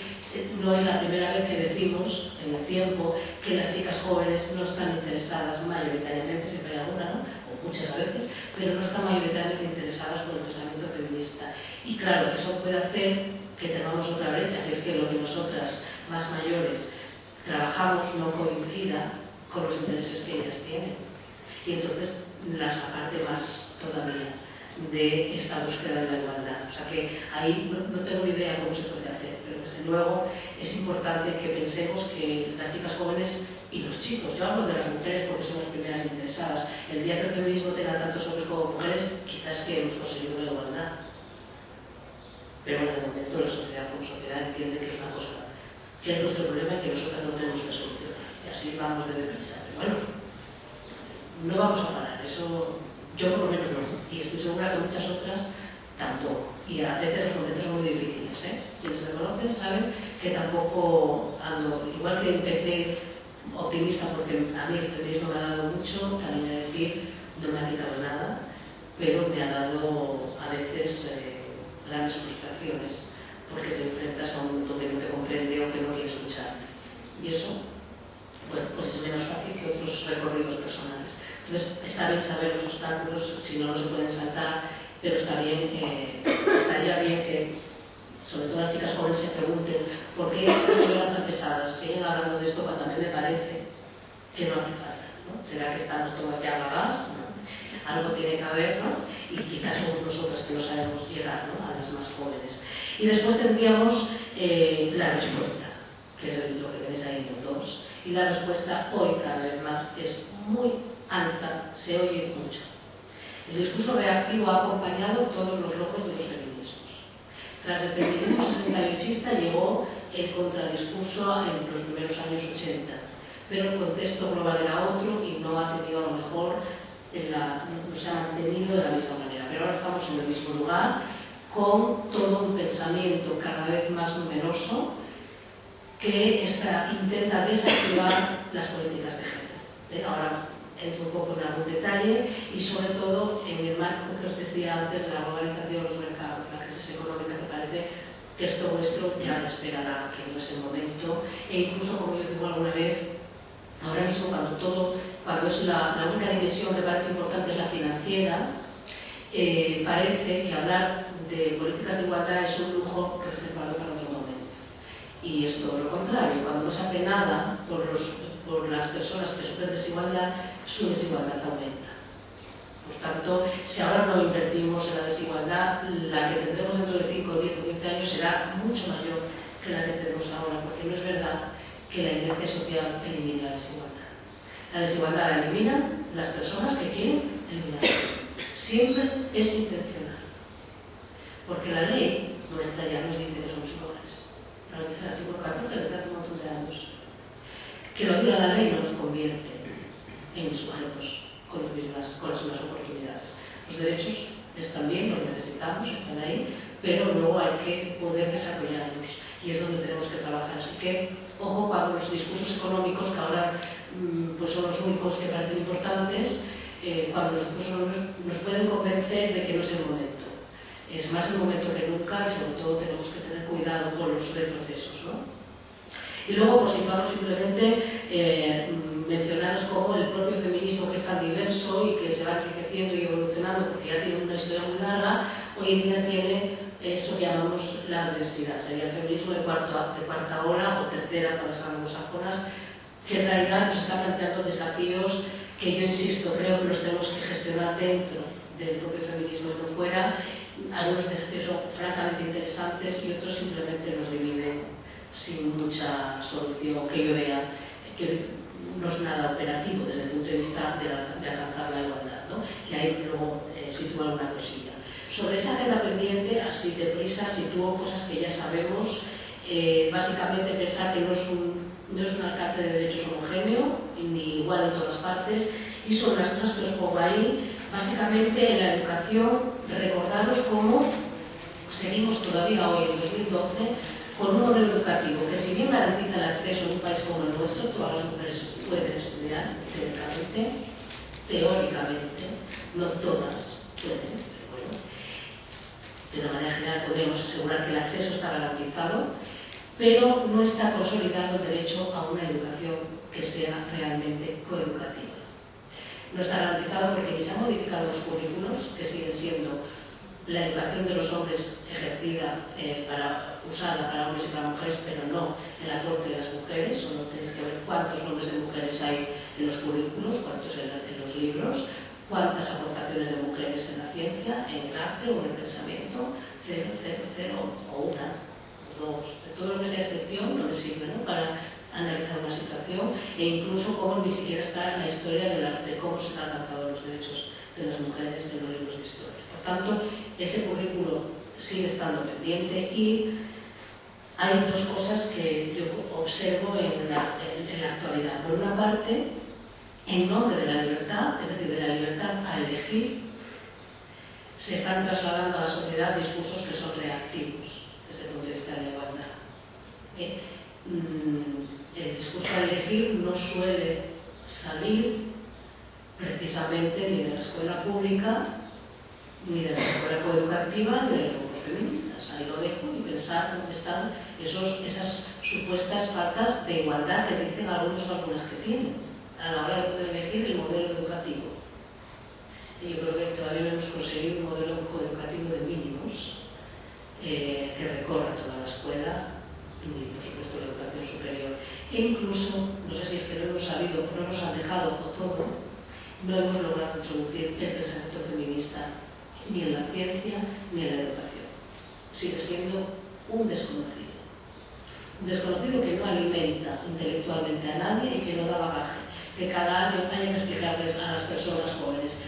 no es la primera vez que decimos en el tiempo que las chicas jóvenes no están interesadas mayoritariamente, siempre hay alguna, ¿no? O muchas veces, pero no están mayoritariamente interesadas por el pensamiento feminista. Y claro, eso puede hacer que tengamos otra brecha, que es que lo que nosotras más mayores trabajamos no coincida con los intereses que ellas tienen. Y entonces las aparte más todavía de esta búsqueda de la igualdad. O sea que ahí no tengo ni idea cómo se puede hacer, pero desde luego es importante que pensemos que las chicas jóvenes y los chicos, yo hablo de las mujeres porque son las primeras interesadas, el día que el feminismo tenga tantos hombres como mujeres, quizás que hemos conseguido la igualdad. Pero bueno, de momento la sociedad como sociedad entiende que es una cosa, que es nuestro problema y que nosotros no tenemos la solución. Y así vamos de deprisa. Pero bueno, no vamos a parar, eso yo por lo menos no. Y estoy segura que muchas otras tampoco. Y a veces los momentos son muy difíciles, ¿eh? Quienes me conocen saben que tampoco ando, igual que empecé optimista porque a mí el feminismo me ha dado mucho, también he de decir, no me ha quitado nada, pero me ha dado a veces grandes frustraciones porque te enfrentas a un mundo que no te comprende o que no quiere escuchar. Y eso, bueno, pues es menos fácil que otros recorridos personales. Entonces, está bien saber los obstáculos, si no, no se pueden saltar, pero está bien, estaría bien que, sobre todo las chicas jóvenes, se pregunten por qué esas señoras tan pesadas siguen hablando de esto cuando a mí me parece que no hace falta, ¿no? ¿Será que estamos todas ya gagas? ¿No? Algo tiene que haber, ¿no? Y quizás somos nosotras que no sabemos llegar, ¿no? A las más jóvenes. Y después tendríamos la respuesta, que es lo que tenéis ahí en dos. Y la respuesta hoy cada vez más es muy alta, se oye mucho. El discurso reactivo ha acompañado todos los logros de los feminismos. Tras el feminismo 68ista llegó el contradiscurso en los primeros años 80, pero el contexto global era otro y no ha tenido a lo mejor, no se ha mantenido de la misma manera. Pero ahora estamos en el mismo lugar, con todo un pensamiento cada vez más numeroso que intenta desactivar las políticas de género. Ahora entro un poco en algún detalle y sobre todo en el marco que os decía antes de la globalización de los mercados, la crisis económica, que parece que esto vuestro ya esperará, que no es el momento, e incluso, como yo digo alguna vez, ahora mismo cuando es la única dimensión que parece importante es la financiera, parece que hablar de políticas de igualdad es un lujo reservado para otro momento. Y es todo lo contrario, cuando no se hace nada por las personas que sufren desigualdad, su desigualdad aumenta. Por tanto, si ahora no invertimos en la desigualdad, la que tendremos dentro de 5, 10 o 15 años será mucho mayor que la que tenemos ahora, porque no es verdad que la inercia social elimine la desigualdad. La desigualdad la eliminan las personas que quieren eliminarla. Siempre es intencional. Porque la ley nuestra ya nos dice que somos iguales. Lo dice el artículo 14 desde hace un montón de años. Que lo diga la ley no nos convierte en sujetos con las mismas oportunidades. Los derechos están bien, los necesitamos, están ahí, pero luego hay que poder desarrollarlos y es donde tenemos que trabajar. Así que, ojo cuando los discursos económicos, que ahora pues son los únicos que parecen importantes, cuando los discursos económicos nos pueden convencer de que no es el momento. Es más el momento que nunca y sobre todo tenemos que tener cuidado con los retrocesos, ¿no? Y luego, por situarnos simplemente, mencionaros cómo el propio feminismo, que es tan diverso y que se va enriqueciendo y evolucionando porque ya tiene una historia muy larga, hoy en día tiene eso que llamamos la diversidad. Sería el feminismo de cuarta ola o tercera para las anglosajonas, que en realidad nos está planteando desafíos que yo insisto, creo que los tenemos que gestionar dentro del propio feminismo y no fuera. Algunos desafíos son francamente interesantes y otros simplemente nos dividen sin mucha solución que yo vea, que no es nada operativo desde el punto de vista de alcanzar la igualdad, ¿no? Y ahí luego sitúo alguna cosilla. Sobre esa agenda pendiente, así deprisa, sitúo cosas que ya sabemos. Básicamente pensar que no es un alcance de derechos homogéneo ni igual en todas partes, y sobre las cosas que os pongo ahí, básicamente en la educación, recordaros cómo seguimos todavía hoy, en 2012, con un modelo educativo que, si bien garantiza el acceso en un país como el nuestro, todas las mujeres pueden estudiar, teóricamente, no todas pueden, pero bueno, de una manera general podríamos asegurar que el acceso está garantizado, pero no está consolidado el derecho a una educación que sea realmente coeducativa. No está garantizado porque ni se han modificado los currículos, que siguen siendo la educación de los hombres ejercida usada para hombres y para mujeres, pero no el aporte de las mujeres. Solo tenéis que ver cuántos nombres de mujeres hay en los currículos, cuántos en los libros, cuántas aportaciones de mujeres en la ciencia, en el arte o en el pensamiento. 0, 0, 0 o una, o dos. Todo lo que sea excepción no les sirve, ¿no?, para analizar una situación, e incluso cómo ni siquiera está en la historia de cómo se han alcanzado los derechos de las mujeres en los libros de historia. Por tanto, ese currículo sigue estando pendiente y hay dos cosas que yo observo en la actualidad. Por una parte, en nombre de la libertad, es decir, de la libertad a elegir, se están trasladando a la sociedad discursos que son reactivos desde el punto de vista de la igualdad. El discurso a elegir no suele salir precisamente ni de la escuela pública, ni de la escuela coeducativa, ni de los grupos feministas. Ahí lo dejo y pensar dónde están esas supuestas faltas de igualdad que dicen algunos o algunas que tienen a la hora de poder elegir el modelo educativo. Y yo creo que todavía no hemos conseguido un modelo coeducativo de mínimos que recorra toda la escuela, ni por supuesto la educación superior. E incluso, no sé si es que no hemos sabido, no nos han dejado o todo, no hemos logrado introducir el pensamiento feminista ni en la ciencia ni en la educación. Sigue siendo un desconocido. Un desconocido que no alimenta intelectualmente a nadie y que no da bagaje. Que cada año haya que explicarles a las personas jóvenes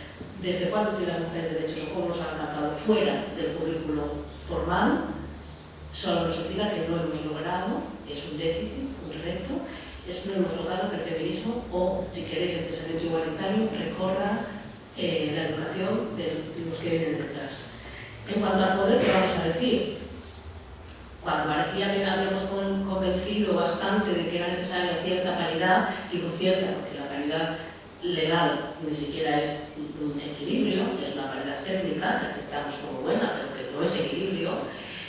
desde cuándo tienen las mujeres derechos o cómo los han alcanzado fuera del currículo formal, solo nos indica que no hemos logrado, es un déficit, un reto, no hemos logrado que el feminismo, o si queréis el pensamiento igualitario, recorra la educación de los que vienen detrás. En cuanto al poder, ¿qué vamos a decir? Cuando parecía que habíamos convencido bastante de que era necesaria cierta paridad, digo cierta porque la paridad legal ni siquiera es un equilibrio, es una paridad técnica que aceptamos como buena, pero que no es equilibrio,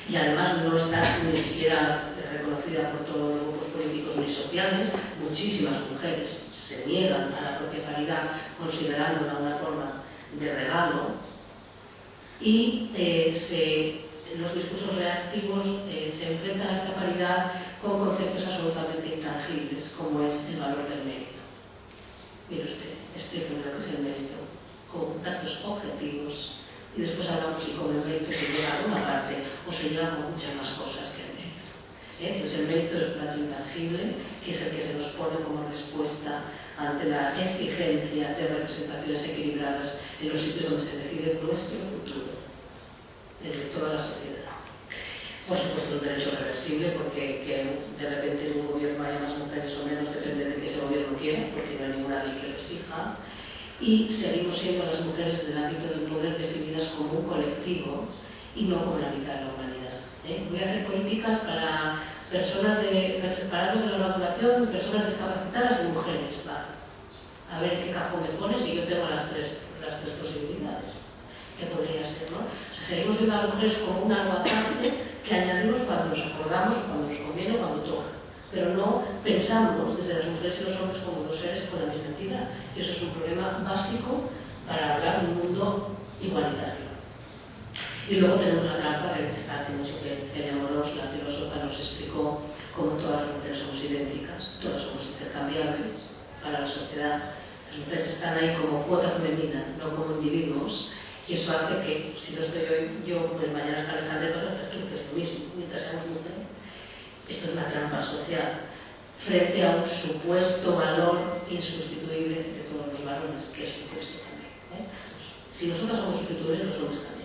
y además no está ni siquiera reconocida por todos los grupos políticos ni sociales. Muchísimas mujeres se niegan a la propia paridad considerándola una forma de regalo, y los discursos reactivos se enfrentan a esta paridad con conceptos absolutamente intangibles, como es el valor del mérito. Mire usted, explíqueme lo que es el mérito con datos objetivos, y después hablamos si con el mérito se llega a alguna parte o se llega con muchas más cosas que el mérito. Entonces el mérito es un dato intangible, que es el que se nos pone como respuesta ante la exigencia de representaciones equilibradas en los sitios donde se decide nuestro futuro, desde toda la sociedad. Por supuesto, un derecho reversible, porque que de repente en un gobierno haya más mujeres o menos depende de que ese gobierno quiera, porque no hay ninguna ley que lo exija. Y seguimos siendo las mujeres desde el ámbito del poder definidas como un colectivo y no como la mitad de la humanidad. Voy a hacer políticas para personas separadas de la maduración, personas discapacitadas y mujeres. Va. A ver en qué cajón me pones y yo tengo las tres posibilidades. ¿Qué podría ser, no? O sea, seguimos viendo a las mujeres como un algo aparte que añadimos cuando nos acordamos o cuando nos conviene o cuando toca. pero no pensamos desde las mujeres y los hombres como dos seres con la misma entidad. Y eso es un problema básico para hablar de un mundo igualitario. Y luego tenemos la trampa que está hace mucho que Celia Morós, la filósofa, nos explicó cómo todas las mujeres somos idénticas, todas somos intercambiables para la sociedad. Las mujeres están ahí como cuota femenina, no como individuos, y eso hace que, si no estoy hoy yo, pues mañana está Alejandra y pasa que es lo mismo, mientras seamos mujeres. Esto es una trampa social frente a un supuesto valor insustituible de todos los varones, que es supuesto también. Si nosotros somos sustituibles, los hombres también.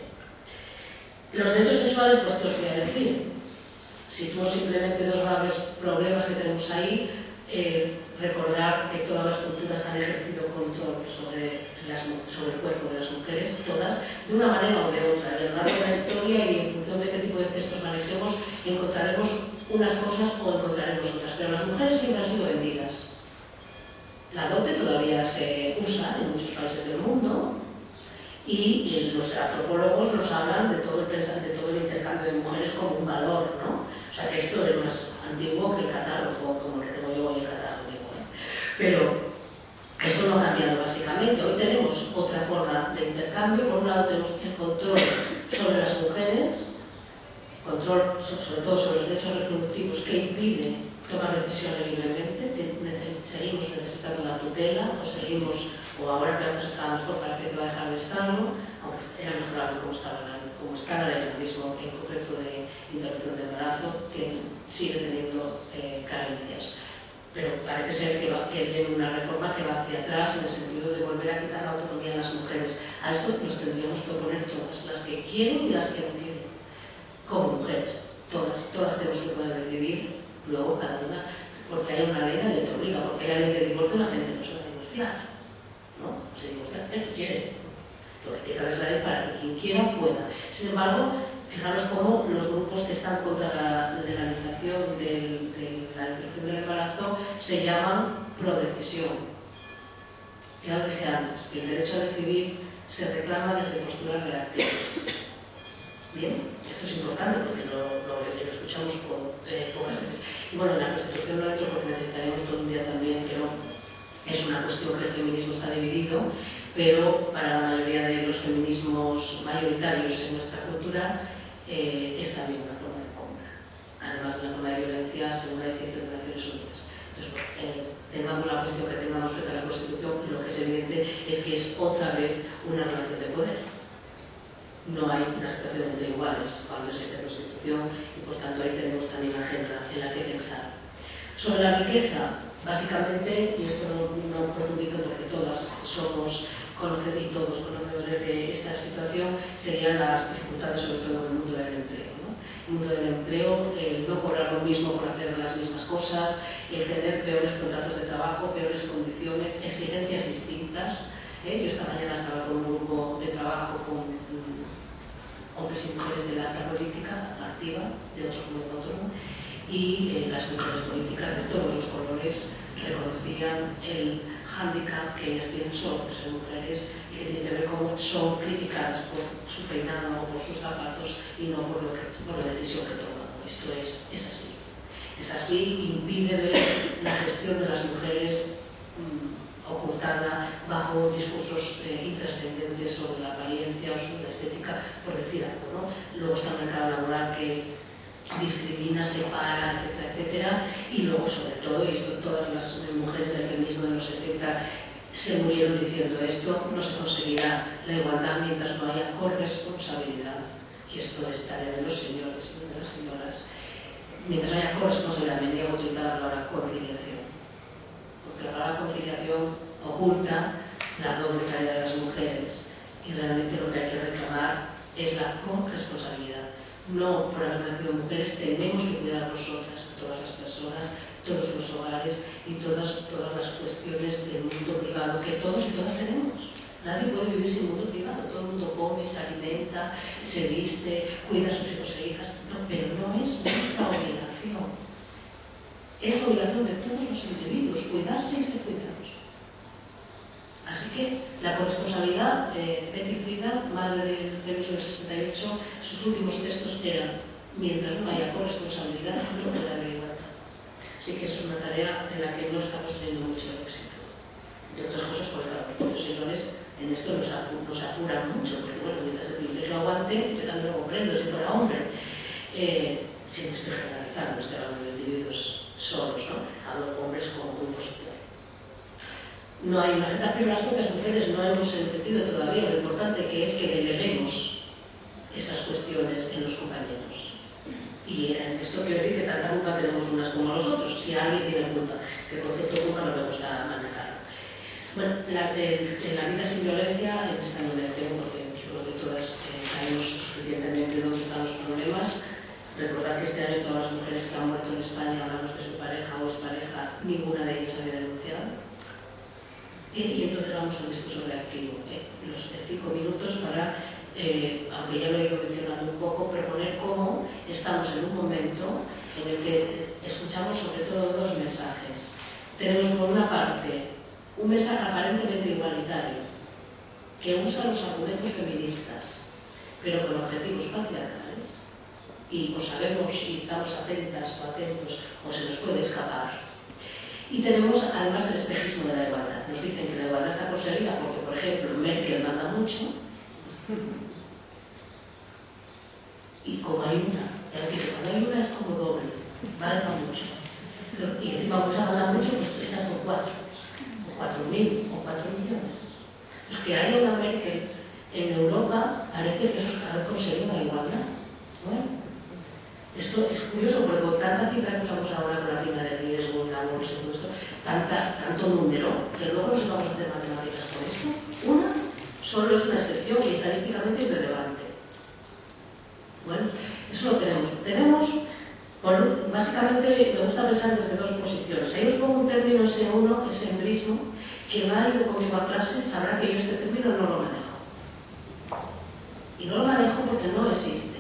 Los derechos sexuales, pues, ¿qué os voy a decir? Sitúo simplemente dos graves problemas que tenemos ahí. Recordar que todas las culturas han ejercido control sobre el cuerpo de las mujeres, todas, de una manera o de otra. Y a lo largo de la historia y en función de qué tipo de textos manejemos, encontraremos unas cosas o encontraremos otras. Pero las mujeres siempre han sido vendidas. La dote todavía se usa en muchos países del mundo. Y los antropólogos nos hablan de todo el intercambio de mujeres como un valor, ¿no? O sea que esto es más antiguo que el catálogo, como el que tengo yo hoy, el catálogo, digo, ¿eh? Pero esto no ha cambiado básicamente. Hoy tenemos otra forma de intercambio. Por un lado tenemos el control sobre las mujeres, control sobre todo sobre los derechos reproductivos, que impide tomar decisiones libremente. Seguimos necesitando la tutela, o ahora que está mejor, parece que va a dejar de estarlo, aunque era mejorable como está la ley mismo, en concreto de interrupción de embarazo, que sigue teniendo carencias. Pero parece ser que viene una reforma que va hacia atrás en el sentido de volver a quitar la autonomía a las mujeres. A esto nos tendríamos que oponer todas, las que quieren y las que no quieren, como mujeres. Todas tenemos que poder decidir, luego cada una, porque hay una ley, nadie te obliga, porque hay la ley de divorcio, la gente no se va a divorciar, ¿no? Se divorcia el que quiere. Lo que tiene que haber es la ley para que quien quiera pueda. Sin embargo, fijaros cómo los grupos que están contra la legalización de la interrupción del embarazo se llaman prodecisión. Ya lo dije antes, que el derecho a decidir se reclama desde posturas reactivas. Bien, esto es importante porque lo escuchamos pocas veces. Y bueno, en la Constitución no entro porque necesitaremos todo un día también, pero es una cuestión que el feminismo está dividido, pero para la mayoría de los feminismos mayoritarios en nuestra cultura es también una forma de compra, además de una forma de violencia según la definición de Naciones Unidas. Entonces, tengamos la posición que tengamos frente a la Constitución, lo que es evidente es que es otra vez una relación de poder. No hay una situación entre iguales cuando existe Constitución y por tanto ahí tenemos también una agenda en la que pensar. Sobre la riqueza, básicamente, y esto no profundizo porque todas somos todos conocedores de esta situación, serían las dificultades sobre todo en el mundo del empleo, ¿no? El mundo del empleo, el no cobrar lo mismo por hacer las mismas cosas, el tener peores contratos de trabajo, peores condiciones, exigencias distintas. Yo esta mañana estaba con un grupo de trabajo con hombres y mujeres de la alta política activa de otro comunidad autónoma y las mujeres políticas de todos los colores reconocían el hándicap que ellas tienen solo por ser mujeres y que tienen que ver cómo son criticadas por su peinado o por sus zapatos y no por la decisión que toman. Esto es así. Es así, impide ver la gestión de las mujeres ocultada bajo discursos intrascendentes sobre la apariencia o sobre la estética, por decir algo, ¿no? Luego está el mercado laboral que discrimina, separa, etcétera, etcétera, y luego sobre todo, y esto todas las mujeres del feminismo de los 70 se murieron diciendo esto, no se conseguirá la igualdad mientras no haya corresponsabilidad, y esto es tarea de los señores y de las señoras, mientras no haya corresponsabilidad. Me niego a utilizar la palabra conciliación, porque la palabra conciliación oculta la doble tarea de las mujeres y realmente lo que hay que reclamar es la corresponsabilidad. No por haber nacido mujeres tenemos que cuidar nosotras, todas las personas, todos los hogares y todas las cuestiones del mundo privado que todos y todas tenemos. Nadie puede vivir sin mundo privado, todo el mundo come, se alimenta, se viste, cuida a sus hijos e hijas, pero no es nuestra obligación. Es la obligación de todos los individuos, cuidarse y ser cuidados. Así que la corresponsabilidad, Betty Friedan, madre del feminismo del 68, sus últimos textos eran: mientras no haya corresponsabilidad, no puede haber igualdad. Así que eso es una tarea en la que no estamos teniendo mucho éxito. De otras cosas, porque claro, los profesionales en esto nos apuran mucho, porque bueno, mientras el privilegio aguante, yo también lo comprendo, si fuera hombre. Siempre estoy generalizando, estoy hablando de individuos solos, ¿no? Hablo de hombres como grupos. No hay una agenda, pero las propias mujeres no hemos entendido todavía lo importante que es que deleguemos esas cuestiones en los compañeros. Y en esto quiero decir que tanta culpa tenemos unas como los otros, si alguien tiene culpa, que el concepto de culpa no me gusta manejar. Bueno, en la vida sin violencia, en esta no me detengo porque yo creo que todas sabemos suficientemente dónde están los problemas. Recordar que este año todas las mujeres que han muerto en España a manos de su pareja o expareja, ninguna de ellas había denunciado. Y entonces vamos al discurso reactivo. Los 5 minutos para, aunque ya lo he ido mencionando un poco, proponer cómo estamos en un momento en el que escuchamos sobre todo dos mensajes. Tenemos por una parte un mensaje aparentemente igualitario que usa los argumentos feministas, pero con objetivos patriarcales. Y o sabemos y estamos atentas o atentos o se nos puede escapar. Y tenemos además el espejismo de la igualdad. Nos dicen que la igualdad está conseguida porque, por ejemplo, Merkel manda mucho y como hay una, cuando hay una es como doble, vale para mucho. Y encima como se manda mucho, pues esas son 4, o 4.000, o 4 millones. Pues que haya una Merkel en Europa parece que eso es haber conseguido la igualdad. Bueno, esto es curioso porque con tanta cifra que usamos ahora con la prima de riesgo, la bolsa y todo esto, tanto número, que luego nos vamos a hacer matemáticas con esto, una solo es una excepción y estadísticamente irrelevante. Bueno, eso lo tenemos. Básicamente me gusta pensar desde dos posiciones. Ahí os pongo un término S1, ese embrismo, que va a ir conmigo a clase, sabrá que yo este término no lo manejo. Y no lo manejo porque no existe.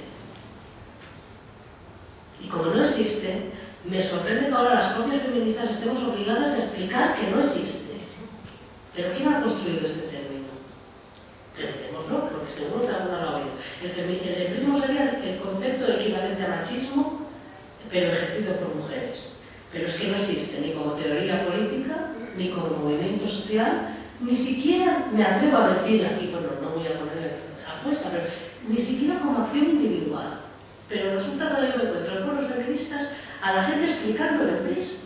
Y como no existe, me sorprende que ahora las propias feministas estemos obligadas a explicar que no existe. ¿Pero quién ha construido este término? Preguntémoslo, porque seguro que alguna lo ha oído. El embrismo sería el concepto equivalente a machismo, pero ejercido por mujeres. Pero es que no existe ni como teoría política, ni como movimiento social, ni siquiera, me atrevo a decir aquí, bueno, no voy a poner apuesta, pero ni siquiera como acción individual. Pero resulta que yo me encuentro en foros feministas a la gente explicando el embrismo.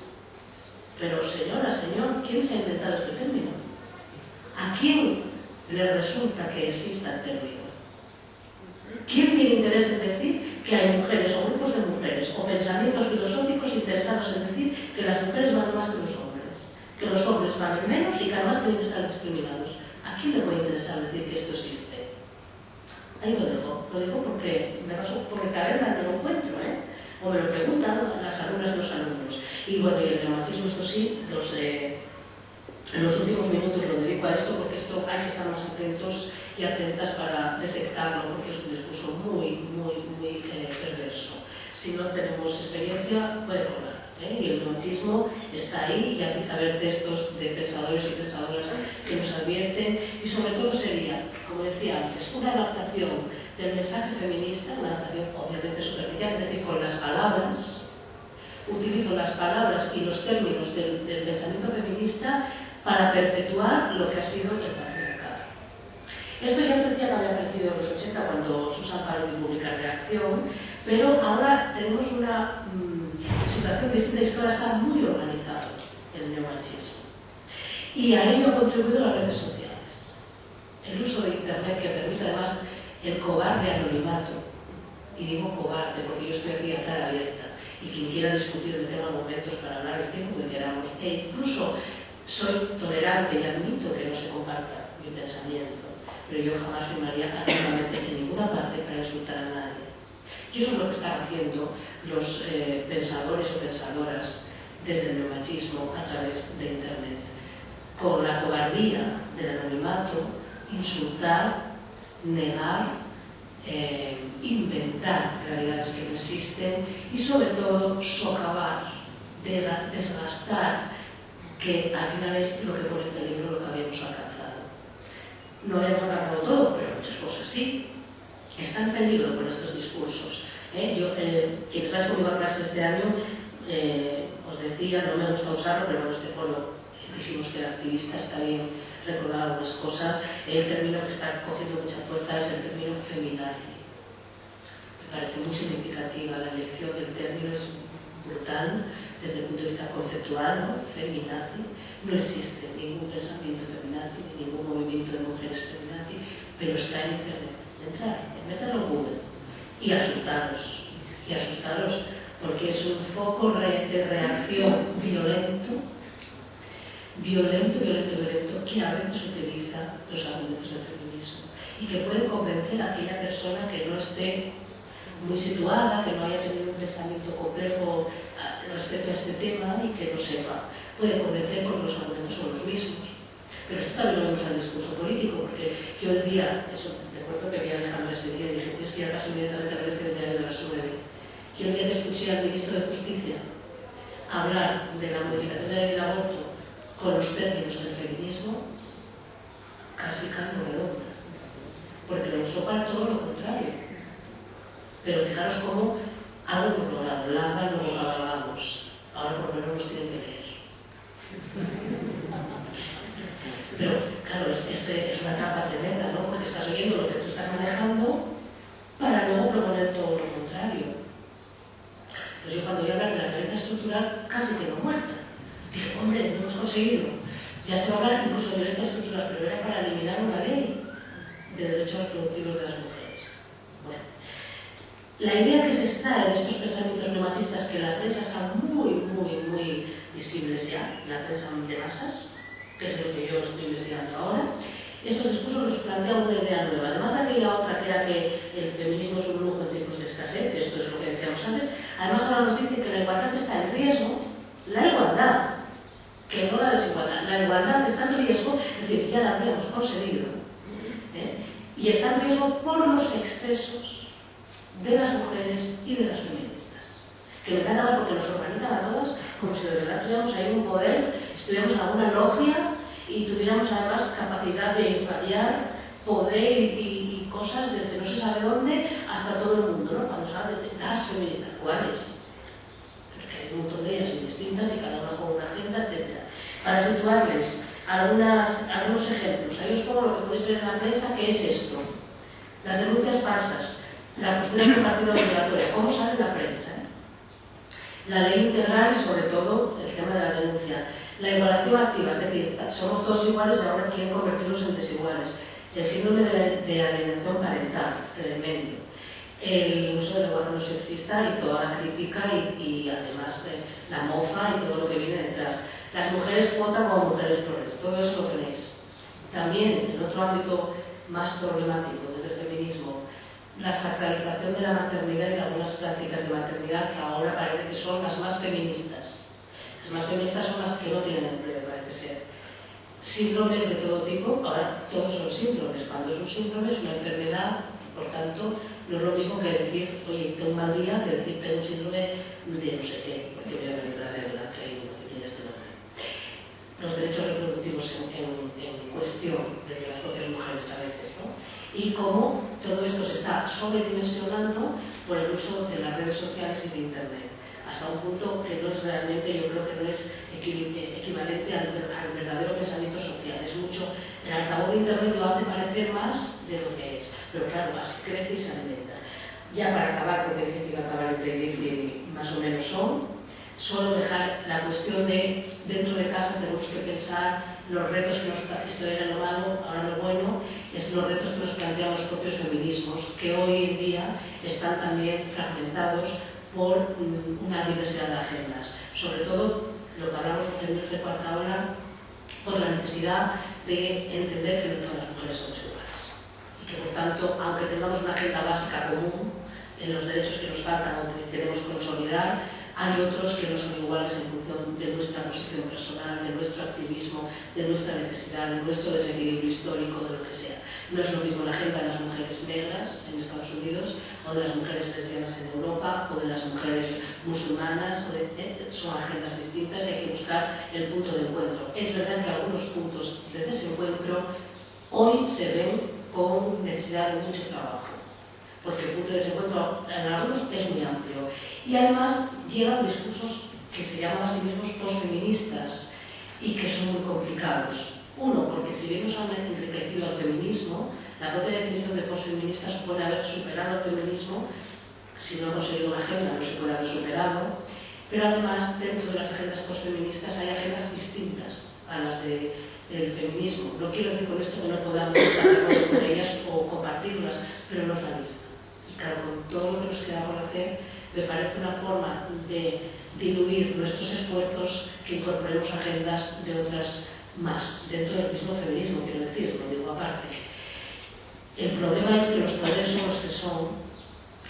Pero señora, señor, ¿quién se ha inventado este término? ¿A quién le resulta que exista el término? ¿Quién tiene interés en decir que hay mujeres o grupos de mujeres o pensamientos filosóficos interesados en decir que las mujeres valen más que los hombres valen menos y que además tienen que estar discriminados? ¿A quién le puede interesar decir que esto existe? Ahí lo dejo porque me paso por mi cabeza, no lo encuentro, o me lo preguntan las alumnas y los alumnos. Y bueno, y el neomachismo, esto sí, en los últimos minutos lo dedico a esto porque esto hay que estar más atentos y atentas para detectarlo, porque es un discurso muy perverso. Si no tenemos experiencia, puede colar. Y el machismo está ahí, ya empieza a haber textos de pensadores y pensadoras que nos advierten, y sobre todo sería, como decía antes, una adaptación del mensaje feminista, una adaptación obviamente superficial, es decir, con las palabras, utilizo las palabras y los términos del pensamiento feminista para perpetuar lo que ha sido el patriarcado. Esto ya os decía que había aparecido en los 80 cuando Susan paró de publicar Reacción, pero ahora tenemos una situación distinta, es que ahora está muy organizado el neomachismo. Y a ello han contribuido las redes sociales. El uso de Internet que permite además el cobarde anonimato. Y digo cobarde porque yo estoy aquí a cara abierta. Y quien quiera discutir el tema, momentos para hablar el tiempo que queramos. E incluso soy tolerante y admito que no se comparta mi pensamiento, pero yo jamás firmaría anónimamente en ninguna parte para insultar a nadie. Y eso es lo que están haciendo los pensadores o pensadoras desde el neomachismo a través de Internet. Con la cobardía del anonimato, insultar, negar, inventar realidades que no existen y sobre todo socavar, desgastar, que al final es lo que pone en peligro lo que habíamos alcanzado. No habíamos alcanzado todo, pero muchas cosas sí. Está en peligro con estos discursos. Quienes vais conmigo a clase este año os decía, no me gusta usarlo, pero en este foro dijimos que el activista está bien recordar algunas cosas. El término que está cogiendo mucha fuerza es el término feminazi. Me parece muy significativa, la elección del término es brutal desde el punto de vista conceptual, ¿no? Feminazi. No existe ningún pensamiento feminazi, ni ningún movimiento de mujeres feminazi, pero está en internet. Métalo en Google y asustaros, porque es un foco de reacción violento, que a veces utiliza los argumentos del feminismo y que puede convencer a aquella persona que no esté muy situada, que no haya tenido un pensamiento complejo respecto a este tema y que no sepa. Puede convencer porque los argumentos son los mismos. Pero esto también lo vemos al discurso político, porque yo el día, recuerdo que vi a Alejandra ese día y dije, tienes que ir casi inmediatamente a ver el diario de las 9. Yo el día que escuché al ministro de Justicia hablar de la modificación de la ley del aborto con los términos del feminismo, casi caigo redonda, porque lo usó para todo lo contrario. Pero fijaros cómo algo hemos logrado, ladra, luego cabalgamos, ahora por lo menos nos tienen que leer. Pero claro, es una trampa tremenda, ¿no? Porque estás oyendo lo que tú estás manejando para luego proponer todo lo contrario. Entonces yo cuando voy a hablar de la violencia estructural casi quedo muerta. Dije, hombre, no hemos conseguido. Ya se va a hablar incluso de violencia estructural, pero era para eliminar una ley de derechos reproductivos de las mujeres. Bueno, la idea que se extrae de estos pensamientos neomachistas, que en la prensa están muy visibles ya, la prensa de masas, que es lo que yo estoy investigando ahora, estos discursos los plantean una idea nueva. Además de aquella otra que era que el feminismo es un lujo en tiempos de escasez, que esto es lo que decíamos antes, además ahora nos dice que la igualdad está en riesgo, la igualdad, que no la desigualdad, la igualdad está en riesgo, es decir, ya la habíamos conseguido, y está en riesgo por los excesos de las mujeres y de las feministas. Que me encanta más porque nos organizan a todas como si de verdad tuviéramos ahí un poder, estuviéramos en alguna logia y tuviéramos además capacidad de irradiar poder y cosas desde no se sabe dónde hasta todo el mundo, ¿no? Cuando se habla de las feministas, ¿cuáles? Porque hay un montón de ellas indistintas y cada una con una agenda, etc. Para situarles algunos ejemplos, ahí os pongo lo que podéis ver en la prensa, que es esto. Las denuncias falsas, la cuestión del partido obligatorio, ¿cómo sale la prensa? La ley integral y sobre todo el tema de la denuncia. La igualación activa, es decir, somos todos iguales y ahora quieren convertirnos en desiguales. El síndrome de alienación parental, tremendo. El uso del lenguaje no sexista y toda la crítica y además la mofa y todo lo que viene detrás. Las mujeres cuotan como mujeres proyecto, todo eso lo tenéis. También, en otro ámbito más problemático, desde el feminismo, la sacralización de la maternidad y de algunas prácticas de maternidad que ahora parece que son las más feministas. Las más feministas son las que no tienen empleo, parece ser. Síndromes de todo tipo, ahora todos son síndromes. Cuando es un síndrome es una enfermedad, por tanto, no es lo mismo que decir, oye, tengo un mal día, que decir, tengo un síndrome de no sé qué, porque voy a venir a regla, que hay uno que tiene este nombre. Los derechos reproductivos en cuestión, desde las propias mujeres a veces, ¿no? Y cómo todo esto se está sobredimensionando por el uso de las redes sociales y de Internet, hasta un punto que no es realmente, yo creo que no es equivalente al verdadero pensamiento social. Es mucho, el altavoz de Internet lo hace parecer más de lo que es, pero claro, así crece y se alimenta. Ya para acabar, porque dije que iba a acabar entre 10 y más o menos solo dejar la cuestión de dentro de casa tenemos que pensar los retos que nos, esto era lo malo, ahora lo bueno, es los retos que nos plantean los propios feminismos, que hoy en día están también fragmentados por una diversidad de agendas. Sobre todo, lo que hablamos los feminismos de cuarta ola, por la necesidad de entender que no todas las mujeres somos iguales. Y que, por tanto, aunque tengamos una agenda básica común en los derechos que nos faltan o que queremos consolidar, hay otros que no son iguales en función de nuestra posición personal, de nuestro activismo, de nuestra necesidad, de nuestro desequilibrio histórico, de lo que sea. No es lo mismo la agenda de las mujeres negras en Estados Unidos, o de las mujeres lesbianas en Europa, o de las mujeres musulmanas, son agendas distintas y hay que buscar el punto de encuentro. Es verdad que algunos puntos de desencuentro hoy se ven con necesidad de mucho trabajo, porque el punto de desencuentro en algunos es muy amplio. Y además llegan discursos que se llaman a sí mismos postfeministas y que son muy complicados. Uno, porque si bien nos han enriquecido al feminismo, la propia definición de postfeminista supone haber superado el feminismo. Si no hemos seguido una agenda, no se puede haber superado. Pero además, dentro de las agendas postfeministas hay agendas distintas a las del feminismo. No quiero decir con esto que no podamos estar de acuerdo con ellas o compartirlas, pero no es la misma. Y claro, con todo lo que nos queda por hacer, me parece una forma de diluir nuestros esfuerzos que incorporemos agendas de otras más, dentro del mismo feminismo, quiero decir, lo digo aparte. El problema es que los poderes son los que son,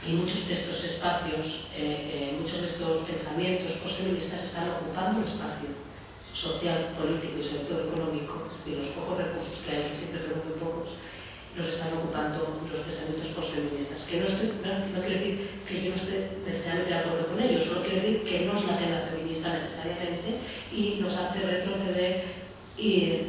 y muchos de estos espacios, muchos de estos pensamientos postfeministas están ocupando un espacio social, político y sobre todo económico, y los pocos recursos que hay, que siempre fueron muy pocos, los están ocupando los pensamientos postfeministas. Que no quiero decir que yo no esté necesariamente de acuerdo con ellos, solo quiero decir que no es la agenda feminista necesariamente y nos hace retroceder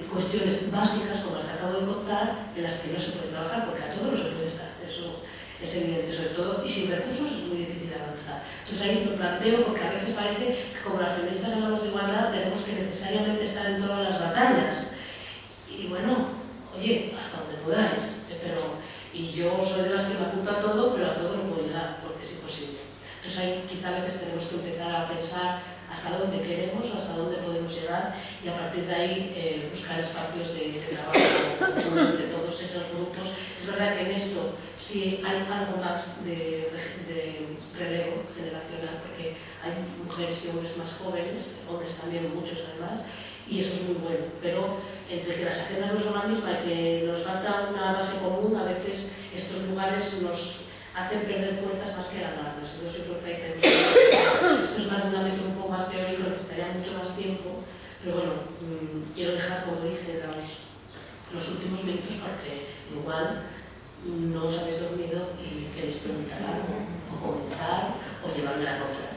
cuestiones básicas como las que acabo de contar, en las que no se puede trabajar, porque a todo no se puede estar, eso es evidente, sobre todo, y sin recursos es muy difícil avanzar. Entonces ahí lo planteo porque a veces parece que como las feministas hablamos de igualdad tenemos que necesariamente estar en todas las batallas. Y bueno, oye, hasta donde podáis, y yo soy de las que me apunto a todo, pero a todo no puedo llegar, porque es imposible. Entonces ahí quizá a veces tenemos que empezar a pensar hasta dónde queremos, hasta dónde podemos llegar, y a partir de ahí buscar espacios de trabajo entre todos esos grupos. Es verdad que en esto sí hay algo más de relevo generacional, porque hay mujeres y hombres más jóvenes, hombres también, muchos además, y eso es muy bueno, pero entre que las agendas no son la misma y que nos falta una base común, a veces estos lugares nos hacen perder fuerzas más que ganarlas. Entonces yo creo que ahí tenemos que... Esto es más de un ámbito un poco más teórico, necesitaría mucho más tiempo, pero bueno, quiero dejar, como dije, los últimos minutos porque igual no os habéis dormido y queréis preguntar algo, o comentar, o llevarme la contra.